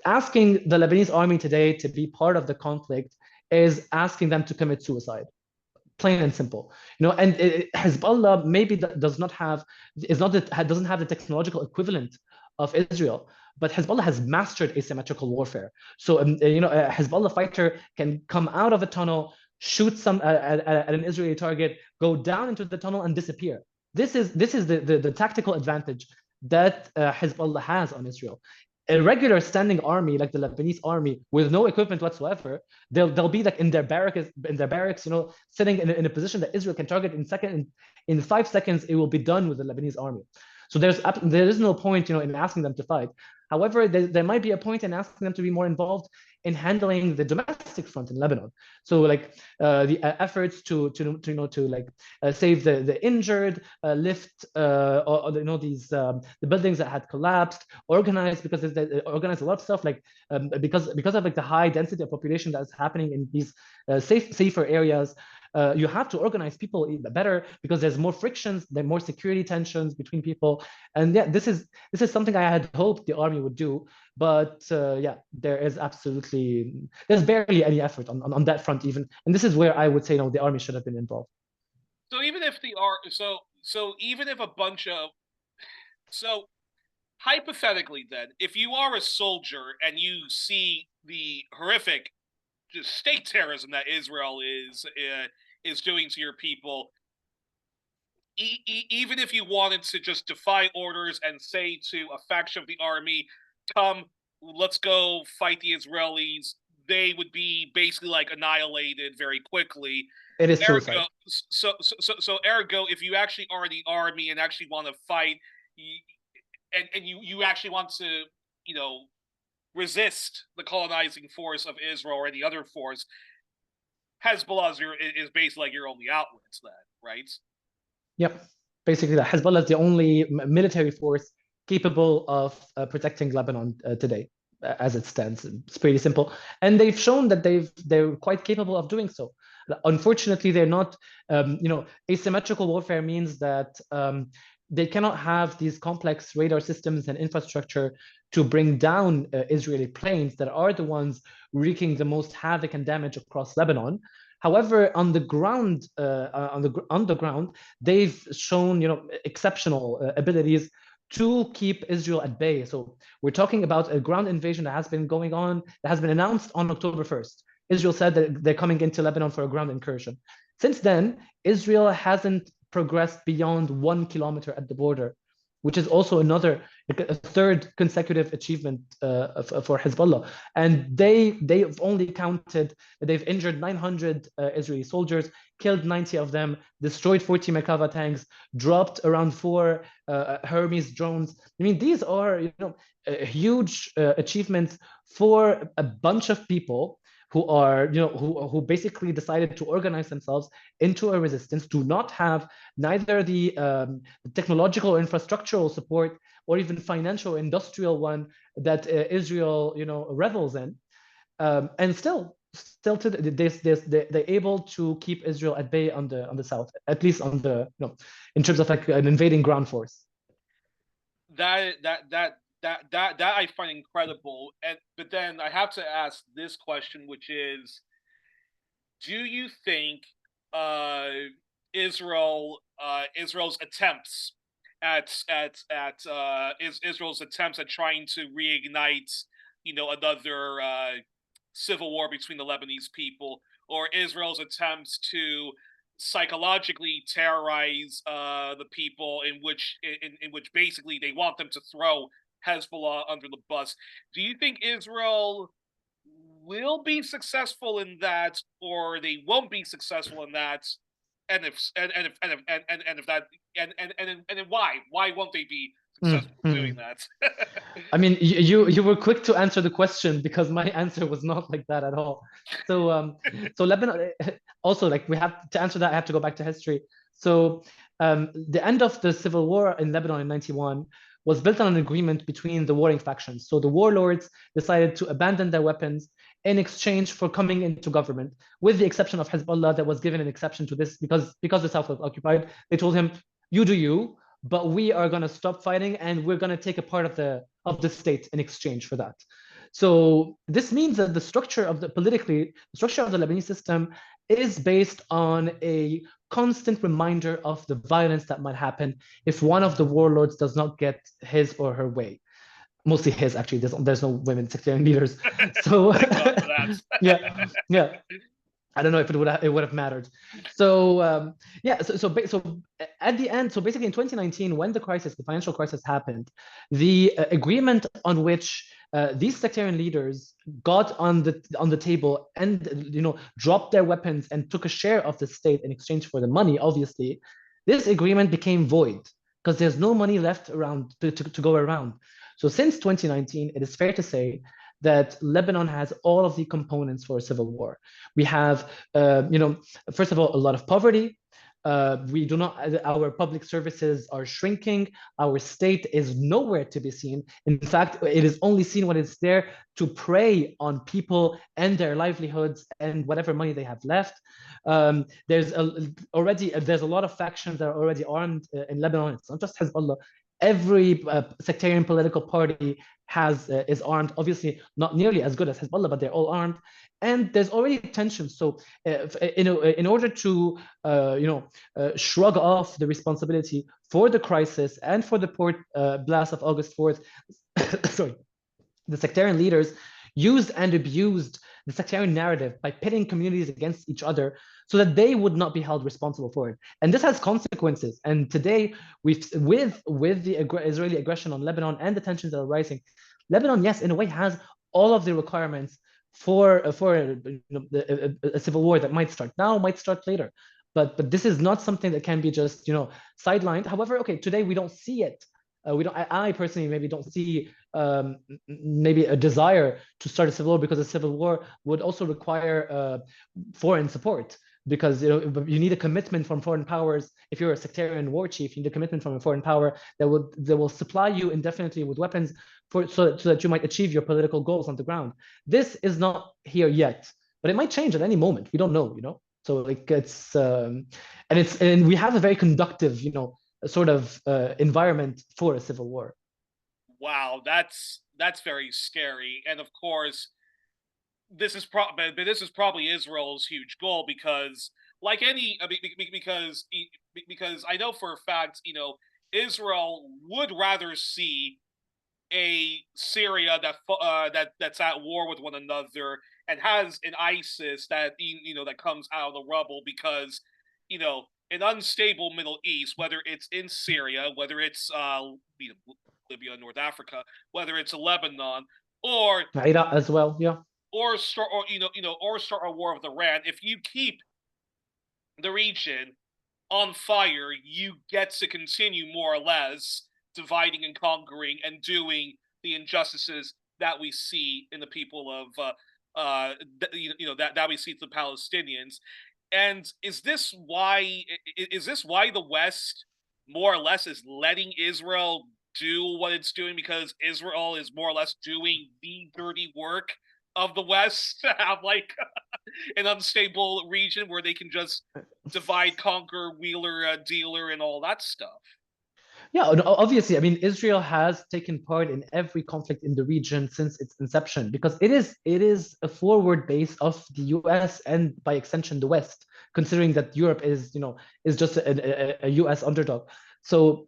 asking the Lebanese army today to be part of the conflict is asking them to commit suicide, plain and simple. And Hezbollah maybe doesn't have the technological equivalent of Israel, but Hezbollah has mastered asymmetrical warfare. So a Hezbollah fighter can come out of a tunnel, shoot at an Israeli target, go down into the tunnel, and disappear. This is the tactical advantage that Hezbollah has on Israel. A regular standing army like the Lebanese army with no equipment whatsoever, they'll be like in their barracks, sitting in a position that Israel can target in 5 seconds. It will be done with the Lebanese army. So there is no point in asking them to fight. However, there might be a point in asking them to be more involved in handling the domestic front in Lebanon. So like the efforts to save the injured, lift these the buildings that had collapsed, organize, because they organize a lot of stuff, like because of like the high density of population that's happening in these safer areas. You have to organize people better, because there's more frictions, there's more security tensions between people. And yeah, this is something I had hoped the army would do, but yeah, there's barely any effort on that front even. And this is where I would say the army should have been involved. So even if even if a bunch of hypothetically, then, if you are a soldier and you see the horrific just state terrorism that Israel is doing to your people, even if you wanted to just defy orders and say to a faction of the army, "Come, let's go fight the Israelis," they would be basically like annihilated very quickly. It is Ergo, suicide. ergo, if you actually are the army and actually want to fight, and you actually want to, resist the colonizing force of Israel or any other force, Hezbollah is basically like your only outlets then, right? Yeah, basically, that Hezbollah is the only military force capable of protecting Lebanon today, as it stands. It's pretty simple, and they've shown that they're quite capable of doing so. Unfortunately, they're not. Asymmetrical warfare means that they cannot have these complex radar systems and infrastructure to bring down Israeli planes that are the ones wreaking the most havoc and damage across Lebanon. However, on the ground, they've shown, exceptional abilities to keep Israel at bay. So we're talking about a ground invasion that has been going on, that has been announced on October 1st. Israel said that they're coming into Lebanon for a ground incursion. Since then, Israel hasn't progressed beyond 1 kilometer at the border, which is also a third consecutive achievement for Hezbollah. And they've only counted, they've injured 900 Israeli soldiers, killed 90 of them, destroyed 40 Merkava tanks, dropped around 4 Hermes drones. I mean, these are huge achievements for a bunch of people who are, who basically decided to organize themselves into a resistance, do not have neither the technological or infrastructural support or even financial industrial one that Israel, revels in, and still they're able to keep Israel at bay on the south, at least on the in terms of like an invading ground force. That I find incredible, but then I have to ask this question, which is, do you think Israel's attempts Israel's attempts at trying to reignite another civil war between the Lebanese people, or Israel's attempts to psychologically terrorize the people, in which basically they want them to throw Hezbollah under the bus. Do you think Israel will be successful in that, or they won't be successful in that? And then why won't they be successful doing that? I mean, you were quick to answer the question, because my answer was not like that at all. So Lebanon, also, like, we have to answer that, I have to go back to history. So the end of the civil war in Lebanon in 91 was built on an agreement between the warring factions. So the warlords decided to abandon their weapons in exchange for coming into government, with the exception of Hezbollah, that was given an exception to this because the south was occupied. They told him, you do you, but we are going to stop fighting, and we're going to take a part of the state in exchange for that. So this means that the structure of the Lebanese system is based on a constant reminder of the violence that might happen if one of the warlords does not get his or her way. Mostly his, actually. There's no women sectarian leaders. So yeah. I don't know if it would have mattered. So so at the end, so basically in 2019, when the financial crisis happened, the agreement on which these sectarian leaders got on the table and dropped their weapons and took a share of the state in exchange for the money, obviously, this agreement became void because there's no money left around to go around. So since 2019, it is fair to say that Lebanon has all of the components for a civil war. We have, first of all, a lot of poverty. Our public services are shrinking. Our state is nowhere to be seen. In fact, it is only seen when it's there to prey on people and their livelihoods and whatever money they have left. There's a lot of factions that are already armed in Lebanon. It's not just Hezbollah. Every sectarian political party is armed, obviously not nearly as good as Hezbollah, but they're all armed, and there's already tension. So in order to shrug off the responsibility for the crisis and for the port blast of August 4th, sorry, the sectarian leaders used and abused the sectarian narrative by pitting communities against each other so that they would not be held responsible for it. And this has consequences. And today, with the Israeli aggression on Lebanon and the tensions that are rising, Lebanon, yes, in a way, has all of the requirements for a civil war that might start now, might start later. But this is not something that can be just sidelined. However, okay, today we don't see it. I personally maybe don't see maybe a desire to start a civil war, because a civil war would also require foreign support. because you need a commitment from foreign powers. If you're a sectarian war chief, you need a commitment from a foreign power that will supply you indefinitely with weapons so that you might achieve your political goals on the ground. This is not here yet, but it might change at any moment. We don't know. So like and we have a very conductive, sort of environment for a civil war. Wow, that's very scary. And of course, this is probably Israel's huge goal, because like any because I know for a fact, Israel would rather see a Syria that's at war with one another and has an ISIS that that comes out of the rubble, because an unstable Middle East, whether it's in Syria, whether it's Libya, North Africa, whether it's Lebanon, or Iraq as well, yeah. Or start a war with Iran. If you keep the region on fire, you get to continue more or less dividing and conquering and doing the injustices that we see in the people of that we see to the Palestinians. And is this why the West more or less is letting Israel do what it's doing, because Israel is more or less doing the dirty work of the West to have like an unstable region where they can just divide, conquer, wheeler, dealer, and all that stuff? Yeah, obviously, I mean, Israel has taken part in every conflict in the region since its inception, because it is a forward base of the US and by extension the West, considering that Europe is just a US underdog. So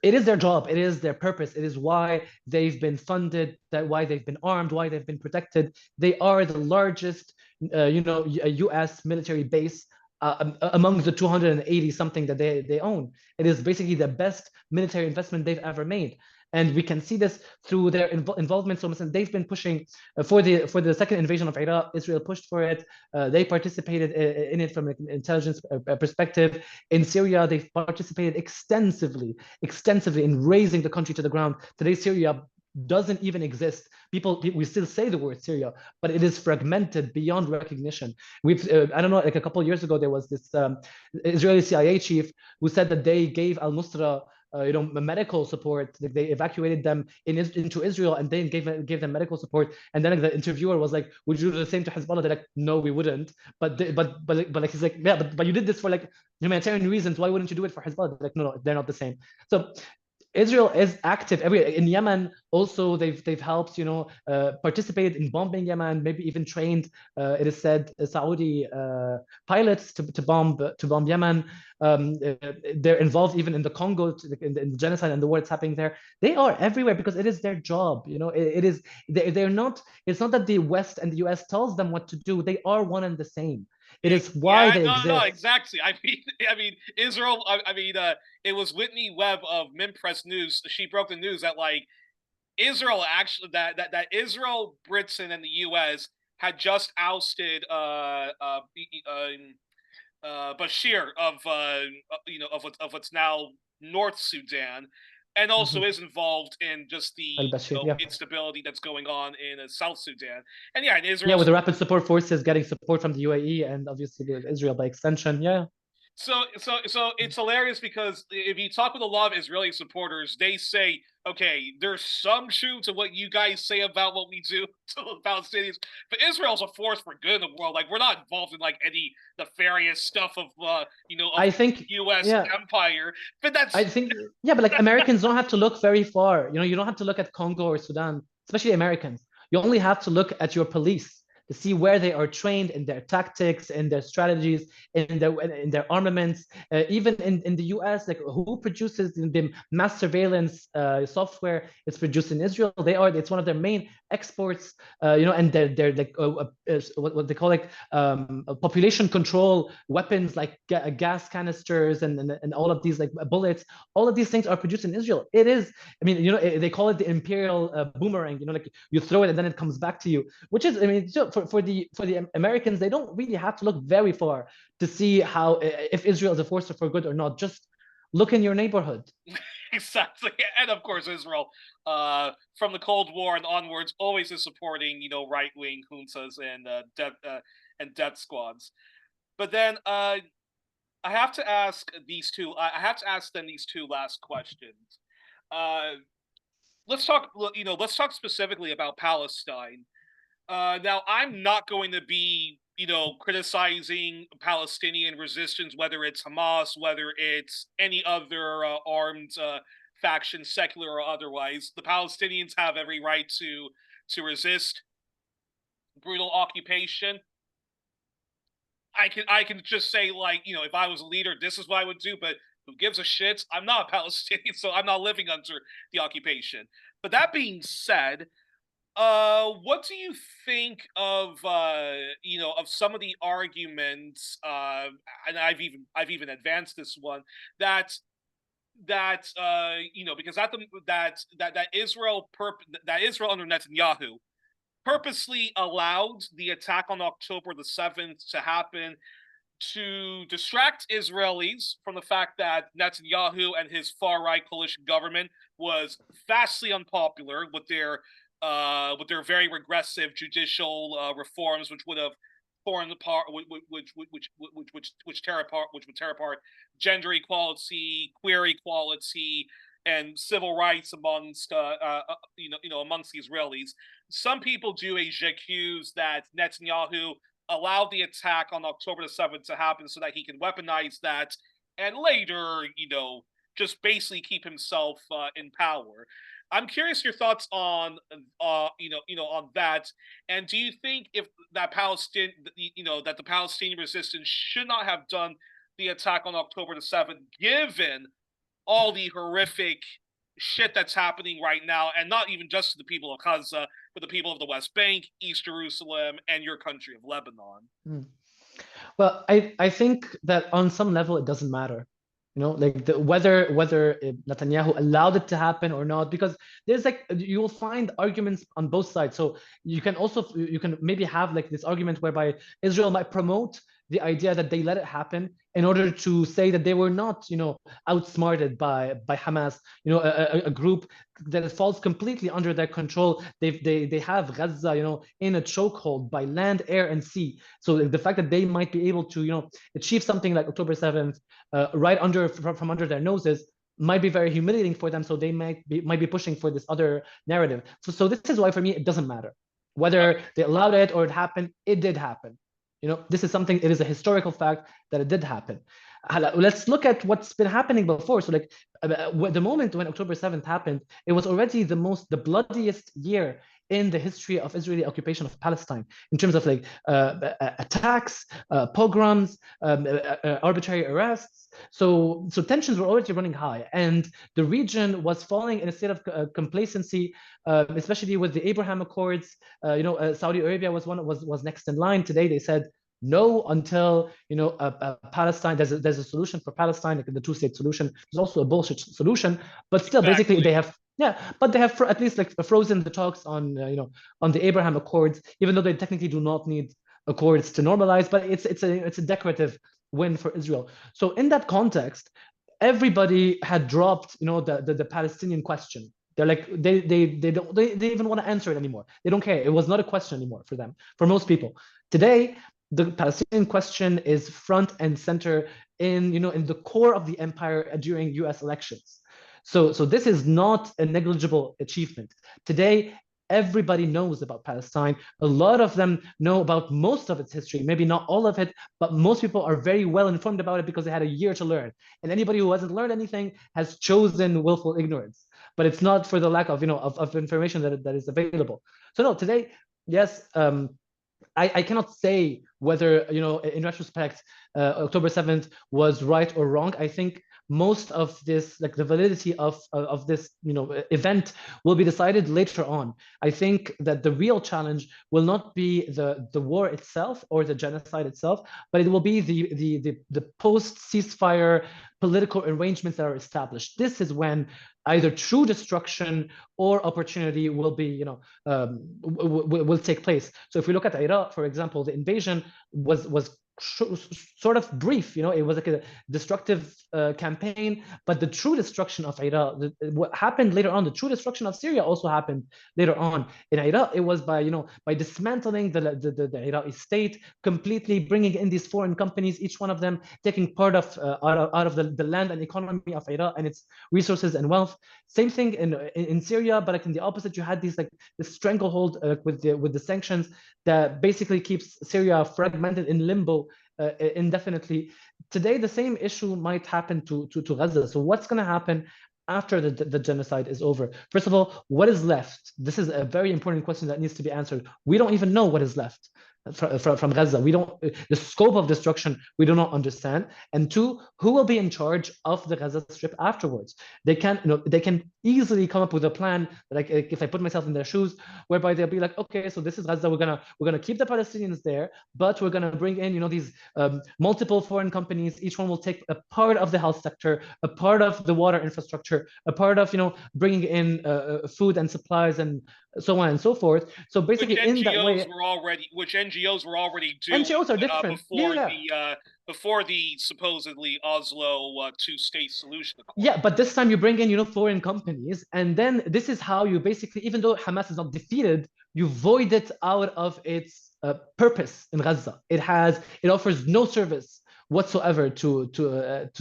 it is their job, it is their purpose, it is why they've been funded, why they've been armed, why they've been protected. They are the largest, U.S. military base among the 280 something that they own. It is basically the best military investment they've ever made. And we can see this through their involvement. So they've been pushing for the second invasion of Iraq. Israel pushed for it. They participated in it from an intelligence perspective. In Syria, they've participated extensively in raising the country to the ground. Today, Syria doesn't even exist. We still say the word Syria, but it is fragmented beyond recognition. I don't know, like a couple of years ago, there was this Israeli CIA chief who said that they gave al-Nusra medical support. They evacuated them into Israel and then gave them medical support. And then the interviewer was like, "Would you do the same to Hezbollah?" They're like, "No, we wouldn't." But like he's like, "Yeah, but you did this for like humanitarian reasons. Why wouldn't you do it for Hezbollah?" They're like, "No, they're not the same." So Israel is active everywhere. In Yemen, also they've helped, participated in bombing Yemen, maybe even trained, it is said, Saudi pilots to bomb Yemen. They're involved even in the Congo, in the genocide and the war that's happening there. They are everywhere because it is their job. They're not. It's not that the West and the US tells them what to do. They are one and the same. It is why they exist. No, exactly. I mean, Israel. It was Whitney Webb of Minpress News. She broke the news that like Israel actually that Israel, Britain, and the U.S. had just ousted Bashir of what's now North Sudan, and also is involved in just the instability that's going on in South Sudan. And yeah, in Israel, yeah, with the rapid support forces getting support from the UAE and obviously with Israel by extension. Yeah. So it's hilarious because if you talk with a lot of Israeli supporters, they say, okay, there's some truth to what you guys say about what we do to the Palestinians, but Israel's a force for good in the world. Like, we're not involved in like any nefarious stuff of I think U.S. empire. But I think but like Americans don't have to look very far. You don't have to look at Congo or Sudan, especially Americans. You only have to look at your police to see where they are trained in their tactics, in their strategies, in their armaments. Even in the US, like who produces the mass surveillance software? It's produced in Israel. It's one of their main exports. And they're like what they call like population control weapons, like gas canisters and all of these like bullets. All of these things are produced in Israel. It is, I mean, they call it the imperial boomerang. Like you throw it and then it comes back to you, which is, I mean, for the Americans, they don't really have to look very far to see how if Israel is a force for good or not. Just look in your neighborhood. Exactly. And of course, Israel, from the Cold War and onwards, always is supporting right-wing juntas and death squads. But then I have to ask these two. I have to ask them these two last questions. Uh, let's talk. Let's talk specifically about Palestine. Now, I'm not going to be, criticizing Palestinian resistance, whether it's Hamas, whether it's any other armed faction, secular or otherwise. The Palestinians have every right to resist brutal occupation. I can just say, like, if I was a leader, this is what I would do, but who gives a shit? I'm not a Palestinian, so I'm not living under the occupation. But that being said, what do you think of of some of the arguments, and I've even advanced this one, that because at the that Israel under Netanyahu purposely allowed the attack on October the 7th to happen to distract Israelis from the fact that Netanyahu and his far-right coalition government was vastly unpopular with their very regressive judicial reforms, which would have torn apart, which would tear apart gender equality, queer equality, and civil rights amongst amongst the Israelis. Some people do accuse that Netanyahu allowed the attack on October the 7th to happen so that he can weaponize that and later, just basically keep himself in power. I'm curious your thoughts on on that, and do you think if that that the Palestinian resistance should not have done the attack on October the 7th, given all the horrific shit that's happening right now, and not even just to the people of Gaza, but the people of the West Bank, East Jerusalem, and your country of Lebanon? Well, I think that on some level it doesn't matter, like whether Netanyahu allowed it to happen or not, because there's you will find arguments on both sides. So you can maybe have like this argument whereby Israel might promote the idea that they let it happen in order to say that they were not, outsmarted by Hamas, a group that falls completely under their control. They have Gaza, in a chokehold by land, air, and sea. So the fact that they might be able to, achieve something like October 7th, right from under their noses, might be very humiliating for them. So they might be pushing for this other narrative. So this is why for me it doesn't matter whether they allowed it or it happened. It did happen. This is something, it is a historical fact that it did happen. Let's look at what's been happening before. So the moment when October 7th happened, it was already the bloodiest year in the history of Israeli occupation of Palestine in terms of attacks, pogroms, arbitrary arrests. So tensions were already running high, and the region was falling in a state of complacency, especially with the Abraham Accords. Saudi Arabia was next in line. Today they said no until Palestine. There's a solution for Palestine, like the two-state solution. There's also a bullshit solution, but still, basically they have. Yeah, but they have at least frozen the talks on on the Abraham Accords, even though they technically do not need accords to normalize. But it's a decorative win for Israel. So in that context, everybody had dropped the Palestinian question. They're like they even want to answer it anymore. They don't care. It was not a question anymore for them. For most people today, the Palestinian question is front and center in the core of the empire during U.S. elections. So this is not a negligible achievement. Today, everybody knows about Palestine. A lot of them know about most of its history, maybe not all of it, but most people are very well informed about it because they had a year to learn. And anybody who hasn't learned anything has chosen willful ignorance. But it's not for the lack of of information that is available. So no, today, yes, I cannot say whether in retrospect October 7th was right or wrong. I think most of this, the validity of this event, will be decided later on. I think that the real challenge will not be the war itself or the genocide itself, but it will be the post ceasefire political arrangements that are established. This is when either true destruction or opportunity will be will take place. So if we look at Iraq, for example, the invasion was sort of brief. It was like a destructive campaign, but the true destruction of Iraq, what happened later on, the true destruction of Syria also happened later on. In Iraq, it was by dismantling the Iraqi state, completely bringing in these foreign companies, each one of them taking part of out of the land and economy of Iraq and its resources and wealth. Same thing in Syria, but like in the opposite, you had this stranglehold with the sanctions that basically keeps Syria fragmented in limbo indefinitely. Today, the same issue might happen to Gaza. So what's going to happen after the genocide is over? First of all, what is left? This is a very important question that needs to be answered. We don't even know what is left from Gaza. We don't, the scope of destruction, we do not understand. And two, who will be in charge of the Gaza Strip afterwards? They can easily come up with a plan, like if I put myself in their shoes, whereby they'll be like, okay, so this is Gaza, we're gonna keep the Palestinians there, but we're gonna bring in, these multiple foreign companies. Each one will take a part of the health sector, a part of the water infrastructure, a part of bringing in food and supplies and so on and so forth. So basically, in that way, which NGOs were already doing NGOs are different. before the supposedly Oslo two-state solution. Yeah, but this time you bring in foreign companies, and then this is how you basically, even though Hamas is not defeated, you void it out of its purpose in Gaza. It offers no service whatsoever to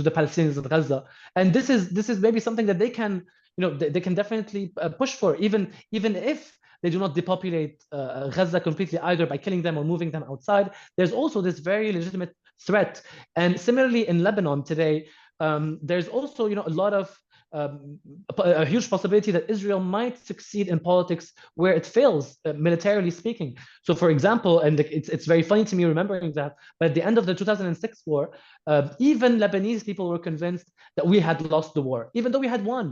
the Palestinians of Gaza, and this is maybe something that they can they can definitely push for, even if they do not depopulate Gaza completely either by killing them or moving them outside. There's also this very legitimate threat, and similarly in Lebanon today, there's also a lot of a huge possibility that Israel might succeed in politics where it fails, militarily speaking. So, for example, and it's very funny to me remembering that, but at the end of the 2006 war, even Lebanese people were convinced that we had lost the war, even though we had won.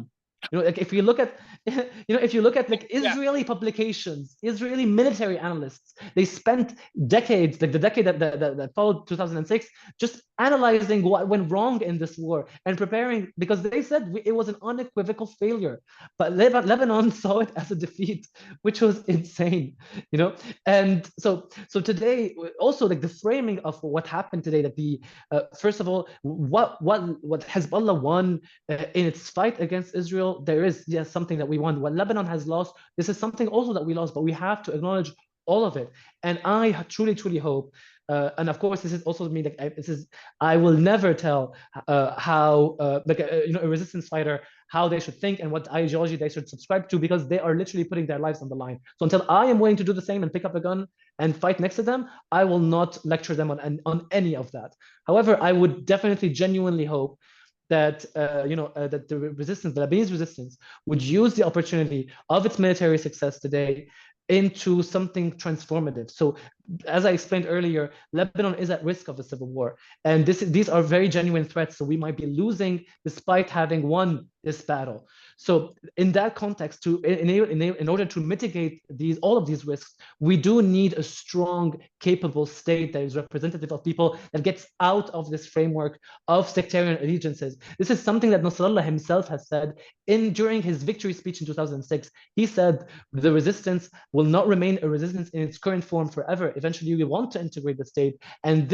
Like if you look at, like Israeli publications, Israeli military analysts, they spent decades, like the decade that followed 2006, just analyzing what went wrong in this war and preparing, because they said it was an unequivocal failure. But Lebanon saw it as a defeat, which was insane, And so today, also like the framing of what happened today, that first of all, what Hezbollah won in its fight against Israel. There is, yes, something that we won. What Lebanon has lost, this is something also that we lost, but we have to acknowledge all of it. And I truly, truly hope, and of course, this is also me. I will never tell how, a resistance fighter, how they should think and what ideology they should subscribe to, because they are literally putting their lives on the line. So until I am willing to do the same and pick up a gun and fight next to them, I will not lecture them on any of that. However, I would definitely genuinely hope that that the Lebanese resistance, would use the opportunity of its military success today into something transformative. So, as I explained earlier, Lebanon is at risk of a civil war, and these are very genuine threats. So we might be losing despite having won this battle. So, in that context, in order to mitigate all of these risks, we do need a strong, capable state that is representative of people, that gets out of this framework of sectarian allegiances. This is something that Nasrallah himself has said during his victory speech in 2006. He said the resistance will not remain a resistance in its current form forever. Eventually, we want to integrate the state, and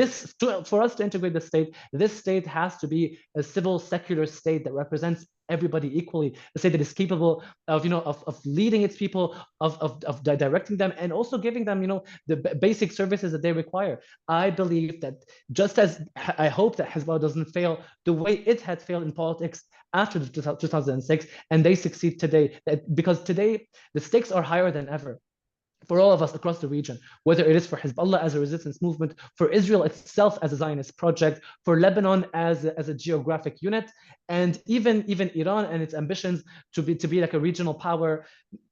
for us to integrate the state, this state has to be a civil, secular state that represents everybody equally, a state that is capable of of leading its people, of directing them, and also giving them the basic services that they require. I believe that, just as I hope that Hezbollah doesn't fail the way it had failed in politics after 2006, and they succeed today, because today the stakes are higher than ever for all of us across the region, whether it is for Hezbollah as a resistance movement, for Israel itself as a Zionist project, for Lebanon as a geographic unit, and even Iran and its ambitions to be like a regional power.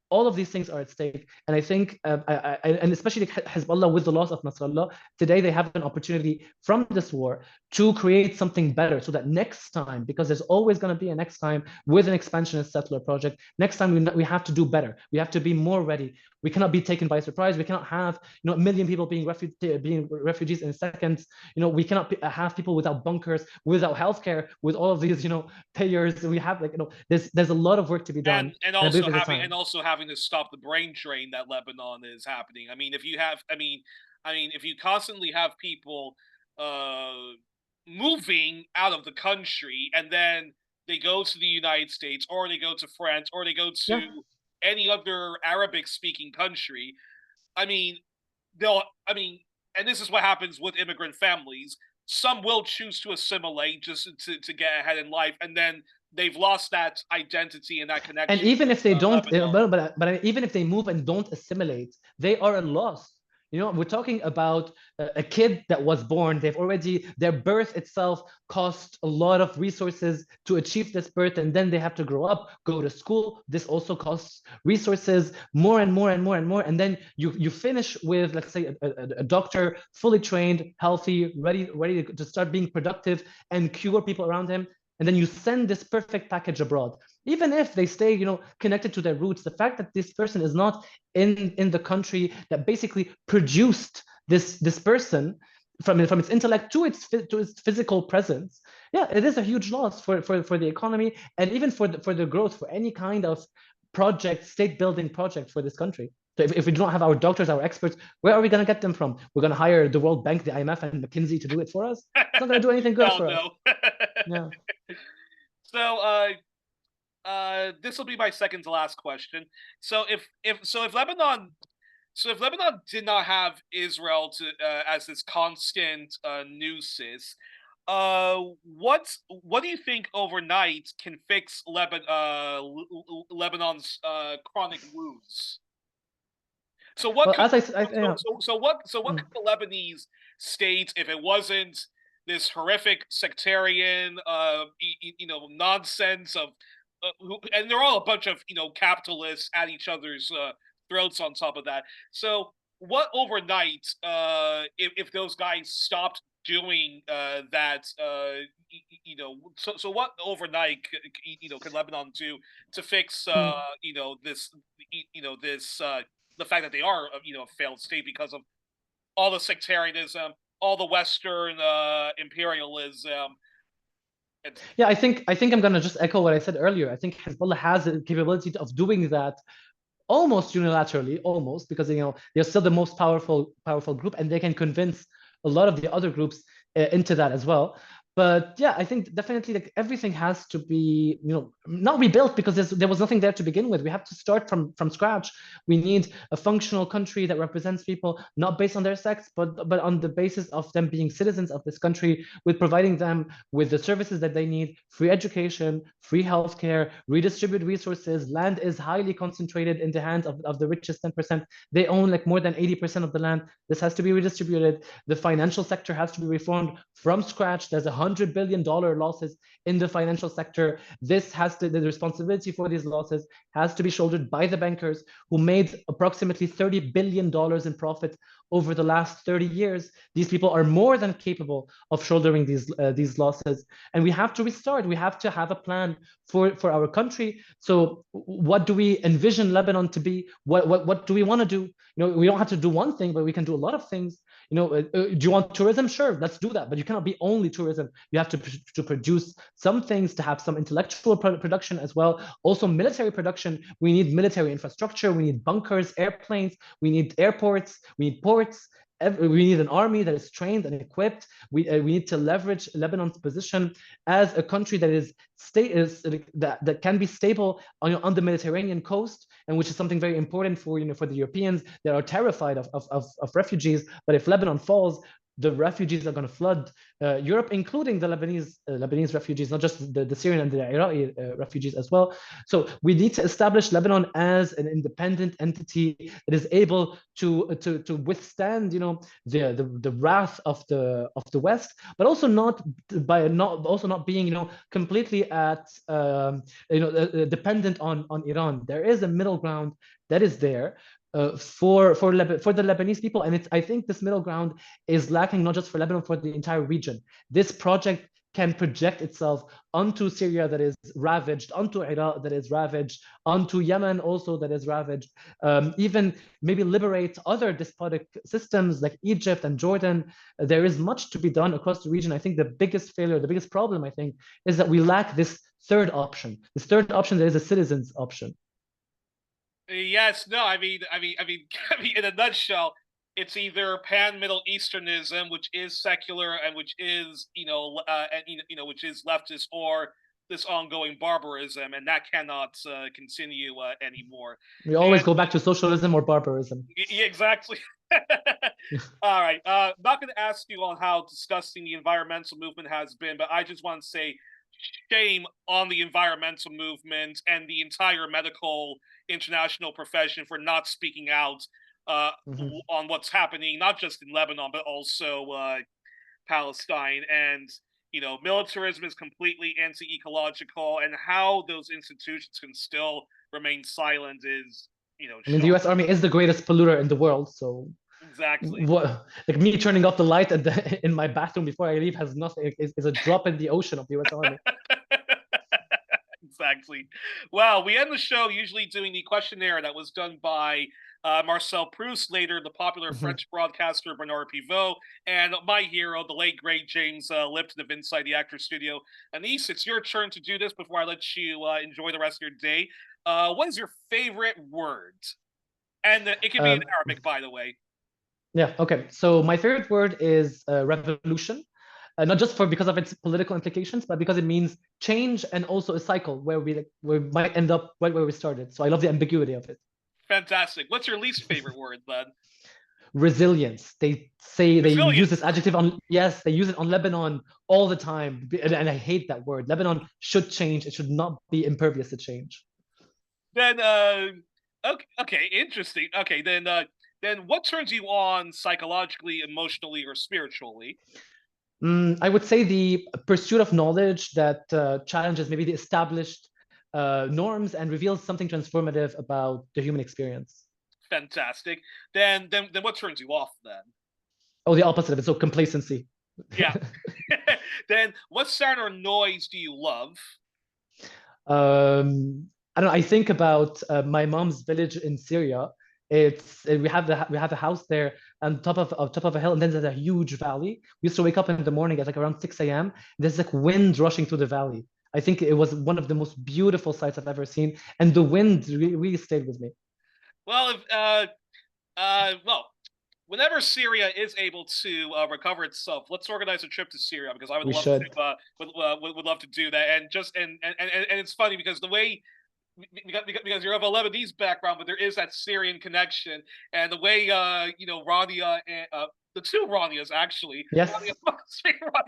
All of these things are at stake. And I think, and especially Hezbollah, with the loss of Nasrallah, today they have an opportunity from this war to create something better, so that next time, because there's always going to be a next time with an expansionist settler project, next time we have to do better. We have to be more ready. We cannot be taken by surprise. We cannot have a million people being refugees in seconds. We cannot have people without bunkers, without healthcare, with all of these payers. We have there's a lot of work to be done, and also having to stop the brain drain that Lebanon is happening. I mean, if you constantly have people moving out of the country, and then they go to the United States, or they go to France, or they go to Yeah. any other Arabic-speaking country. I mean, they'll. I mean, and this is what happens with immigrant families. Some will choose to assimilate just to get ahead in life, and then they've lost that identity and that And connection even with if they don't, Lebanon. but even if they move and don't assimilate, they are a loss. You know, we're talking about a kid that was born. They've already, their birth itself cost a lot of resources to achieve this birth, and then they have to grow up, go to school. This also costs resources more and more and more and more. And then you finish with, let's say, a doctor, fully trained, healthy, ready to start being productive and cure people around him. And then you send this perfect package abroad, even if they stay, you know, connected to their roots. The fact that this person is not in the country that basically produced this person from its intellect to its physical presence, yeah, it is a huge loss for the economy, and even for the growth, for any kind of project, state building project for this country. So if we don't have our doctors, our experts, where are we going to get them from? We're going to hire the World Bank, the IMF, and McKinsey to do it for us? It's not going to do anything good Oh for us. no. Yeah. So this will be my second to last question. So if Lebanon, if Lebanon did not have Israel to as this constant nuisance, what do you think overnight can fix Lebanon's chronic wounds? So what Well, could as I yeah. what Mm. could the Lebanese state, if it wasn't this horrific sectarian nonsense of and they're all a bunch of capitalists at each other's throats on top of that. So what overnight, if those guys stopped doing that, so what overnight can Lebanon do to fix Mm. this the fact that they are a failed state because of all the sectarianism, all the Western imperialism. And Yeah, I think I'm gonna just echo what I said earlier. I think Hezbollah has the capability of doing that almost unilaterally, almost, because they're still the most powerful group, and they can convince a lot of the other groups into that as well. But yeah, I think definitely like everything has to be, not rebuilt, because there was nothing there to begin with. We have to start from scratch. We need a functional country that represents people not based on their sex, but on the basis of them being citizens of this country, with providing them with the services that they need: free education, free healthcare, redistribute resources. Land is highly concentrated in the hands of the richest 10%. They own like more than 80% of the land. This has to be redistributed. The financial sector has to be reformed from scratch. There's $100 billion losses in the financial sector. The responsibility for these losses has to be shouldered by the bankers, who made approximately $30 billion in profit over the last 30 years. These people are more than capable of shouldering these losses, and we have to restart. We have to have a plan for our country. So what do we envision Lebanon to be? What do we want to do? We don't have to do one thing, but we can do a lot of things. Do you want tourism? Sure, let's do that. But you cannot be only tourism. You have to produce some things, to have some intellectual production as well. Also, military production. We need military infrastructure. We need bunkers, airplanes. We need airports. We need ports. We need an army that is trained and equipped. We need to leverage Lebanon's position as a country that that can be stable on the Mediterranean coast, and which is something very important for the Europeans that are terrified of refugees. But if Lebanon falls, the refugees are going to flood Europe, including the Lebanese refugees, not just the Syrian and the Iraqi refugees as well. So we need to establish Lebanon as an independent entity that is able to withstand, the wrath of the West, but also not being, completely dependent on Iran. There is a middle ground that is there for the Lebanese people, and I think this middle ground is lacking, not just for Lebanon, for the entire region. This project can project itself onto Syria, that is ravaged, onto Iraq, that is ravaged, onto Yemen also, that is ravaged, even maybe liberate other despotic systems like Egypt and Jordan. There is much to be done across the region. I think the biggest failure, the biggest problem, I think, is that we lack this third option. This third option, that is a citizens option. yes, no, I mean, in a nutshell, it's either pan-Middle Easternism, which is secular and which is which is leftist, or this ongoing barbarism, and that cannot continue anymore. We always go back to socialism or barbarism. Yeah, exactly. All right. Not going to ask you on how disgusting the environmental movement has been, but I just want to say shame on the environmental movement and the entire medical international profession for not speaking out on what's happening, not just in Lebanon, but also Palestine. And, militarism is completely anti-ecological, and how those institutions can still remain silent is, I mean, the U.S. Army is the greatest polluter in the world, so exactly. Like me turning off the light in my bathroom before I leave has nothing. Is a drop in the ocean of the U.S. Army. Exactly. Well, we end the show usually doing the questionnaire that was done by Marcel Proust, later the popular French broadcaster Bernard Pivot, and my hero, the late great James Lipton of Inside the Actors Studio. Anis, it's your turn to do this before I let you enjoy the rest of your day. What is your favorite word? And it can be in Arabic, by the way. Yeah. Okay. So my favorite word is revolution. Not just because of its political implications, but because it means change and also a cycle where we might end up right where we started. So I love the ambiguity of it. Fantastic. What's your least favorite word, then? Resilience. They say Resilience. They use this adjective on, yes, they use it on Lebanon all the time, and I hate that word. Lebanon should change. It should not be impervious to change. Then okay, interesting. Okay, then what turns you on psychologically, emotionally, or spiritually? I would say the pursuit of knowledge that challenges maybe the established norms and reveals something transformative about the human experience. Fantastic. Then what turns you off then? Oh, the opposite of it. So complacency. Yeah. Then what sound or noise do you love? I don't know. I think about my mom's village in Syria. We have a house there on top of a hill, and then there's a huge valley. We used to wake up in the morning at like around 6 a.m. There's like wind rushing through the valley. I think it was one of the most beautiful sights I've ever seen, and the wind really stayed with me. Well, whenever Syria is able to recover itself, let's organize a trip to Syria, because I would We love should. to would love to do that. And it's funny because the way, because you have a Lebanese background, but there is that Syrian connection, and the way Rania and the two Ranias actually, Yes. Rania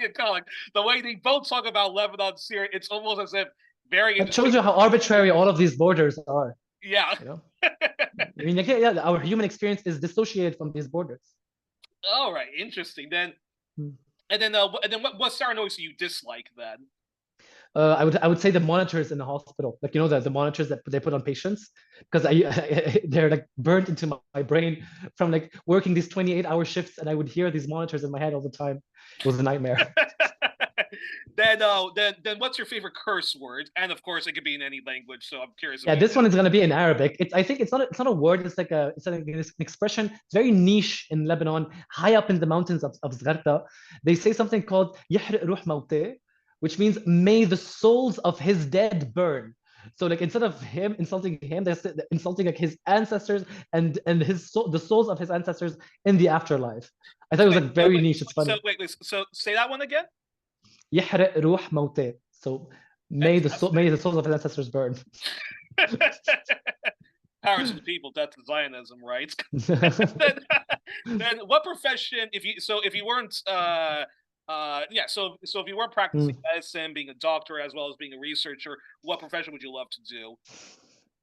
and Khalid, the way they both talk about Lebanon, Syria, it's almost as if very. It shows you how arbitrary all of these borders are. Yeah. You know? I mean, yeah, our human experience is dissociated from these borders. All right, interesting. Then, and then what sound noise do you dislike then? I would say the monitors in the hospital, like the monitors that they put on patients, because they're like burned into my brain from like working these 28-hour shifts, and I would hear these monitors in my head all the time. It was a nightmare. Then what's your favorite curse word? And of course, it could be in any language. So I'm curious. Yeah, this one is gonna be in Arabic. I think it's not a word. It's like an expression. It's very niche in Lebanon, high up in the mountains of Zgharta. They say something called "يحرق روح موتاه," which means may the souls of his dead burn. So like instead of him insulting him, they're insulting like his ancestors and the souls of his ancestors in the afterlife. I thought it was like very niche. It's funny. So say that one again. يحرق روح موتاه. So may the souls of his ancestors burn. Powers to the people, death to Zionism, right? then what profession, if you weren't if you weren't practicing medicine, being a doctor as well as being a researcher, what profession would you love to do?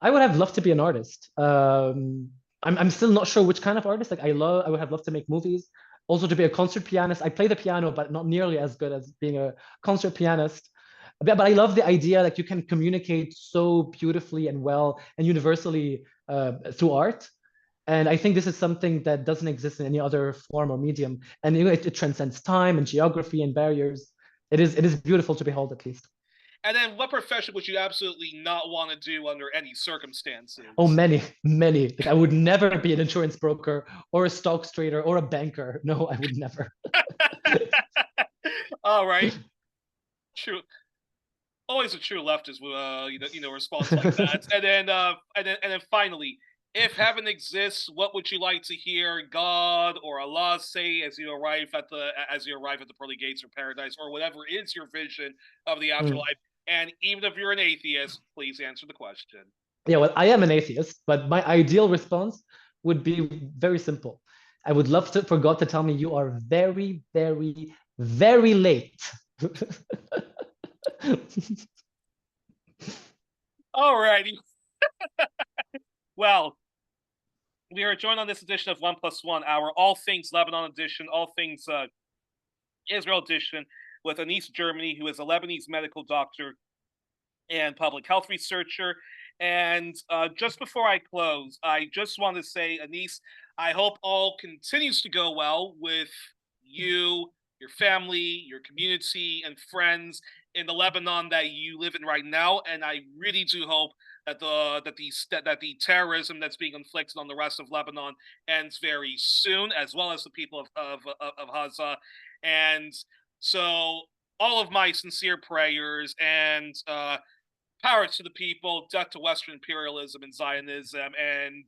I would have loved to be an artist. I'm still not sure which kind of artist. Like I would have loved to make movies. Also to be a concert pianist. I play the piano, but not nearly as good as being a concert pianist. But I love the idea that you can communicate so beautifully and well and universally through art. And I think this is something that doesn't exist in any other form or medium. And it transcends time and geography and barriers. It is beautiful to behold, at least. And then what profession would you absolutely not want to do under any circumstances? Oh, many. Like, I would never be an insurance broker or a stocks trader or a banker. No, I would never. All right. True. Always a true leftist response like that. And then finally, If heaven exists, what would you like to hear God or Allah say as you arrive at the pearly gates of paradise, or whatever is your vision of the Mm. afterlife? And even if you're an atheist, please answer the question. Yeah, well, I am an atheist, but my ideal response would be very simple. I would love for God to tell me you are very, very, very late. Alrighty. Well, we are joined on this edition of 1+1, our all things Lebanon edition, all things Israel edition, with Anis Germany, who is a Lebanese medical doctor and public health researcher. And just before I close, I just want to say, Anis, I hope all continues to go well with you, your family, your community, and friends in the Lebanon that you live in right now. And I really do hope that the terrorism that's being inflicted on the rest of Lebanon ends very soon, as well as the people of Gaza. And so, all of my sincere prayers and power to the people, death to Western imperialism and Zionism, and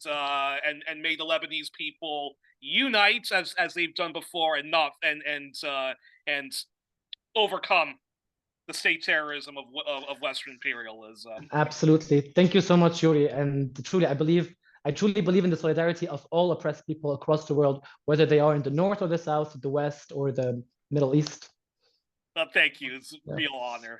may the Lebanese people unite as they've done before, and not and overcome the state terrorism of Western imperialism. Absolutely. Thank you so much, Youri. And truly, I truly believe in the solidarity of all oppressed people across the world, whether they are in the north or the south, the west or the Middle East. Thank you. It's a real honor.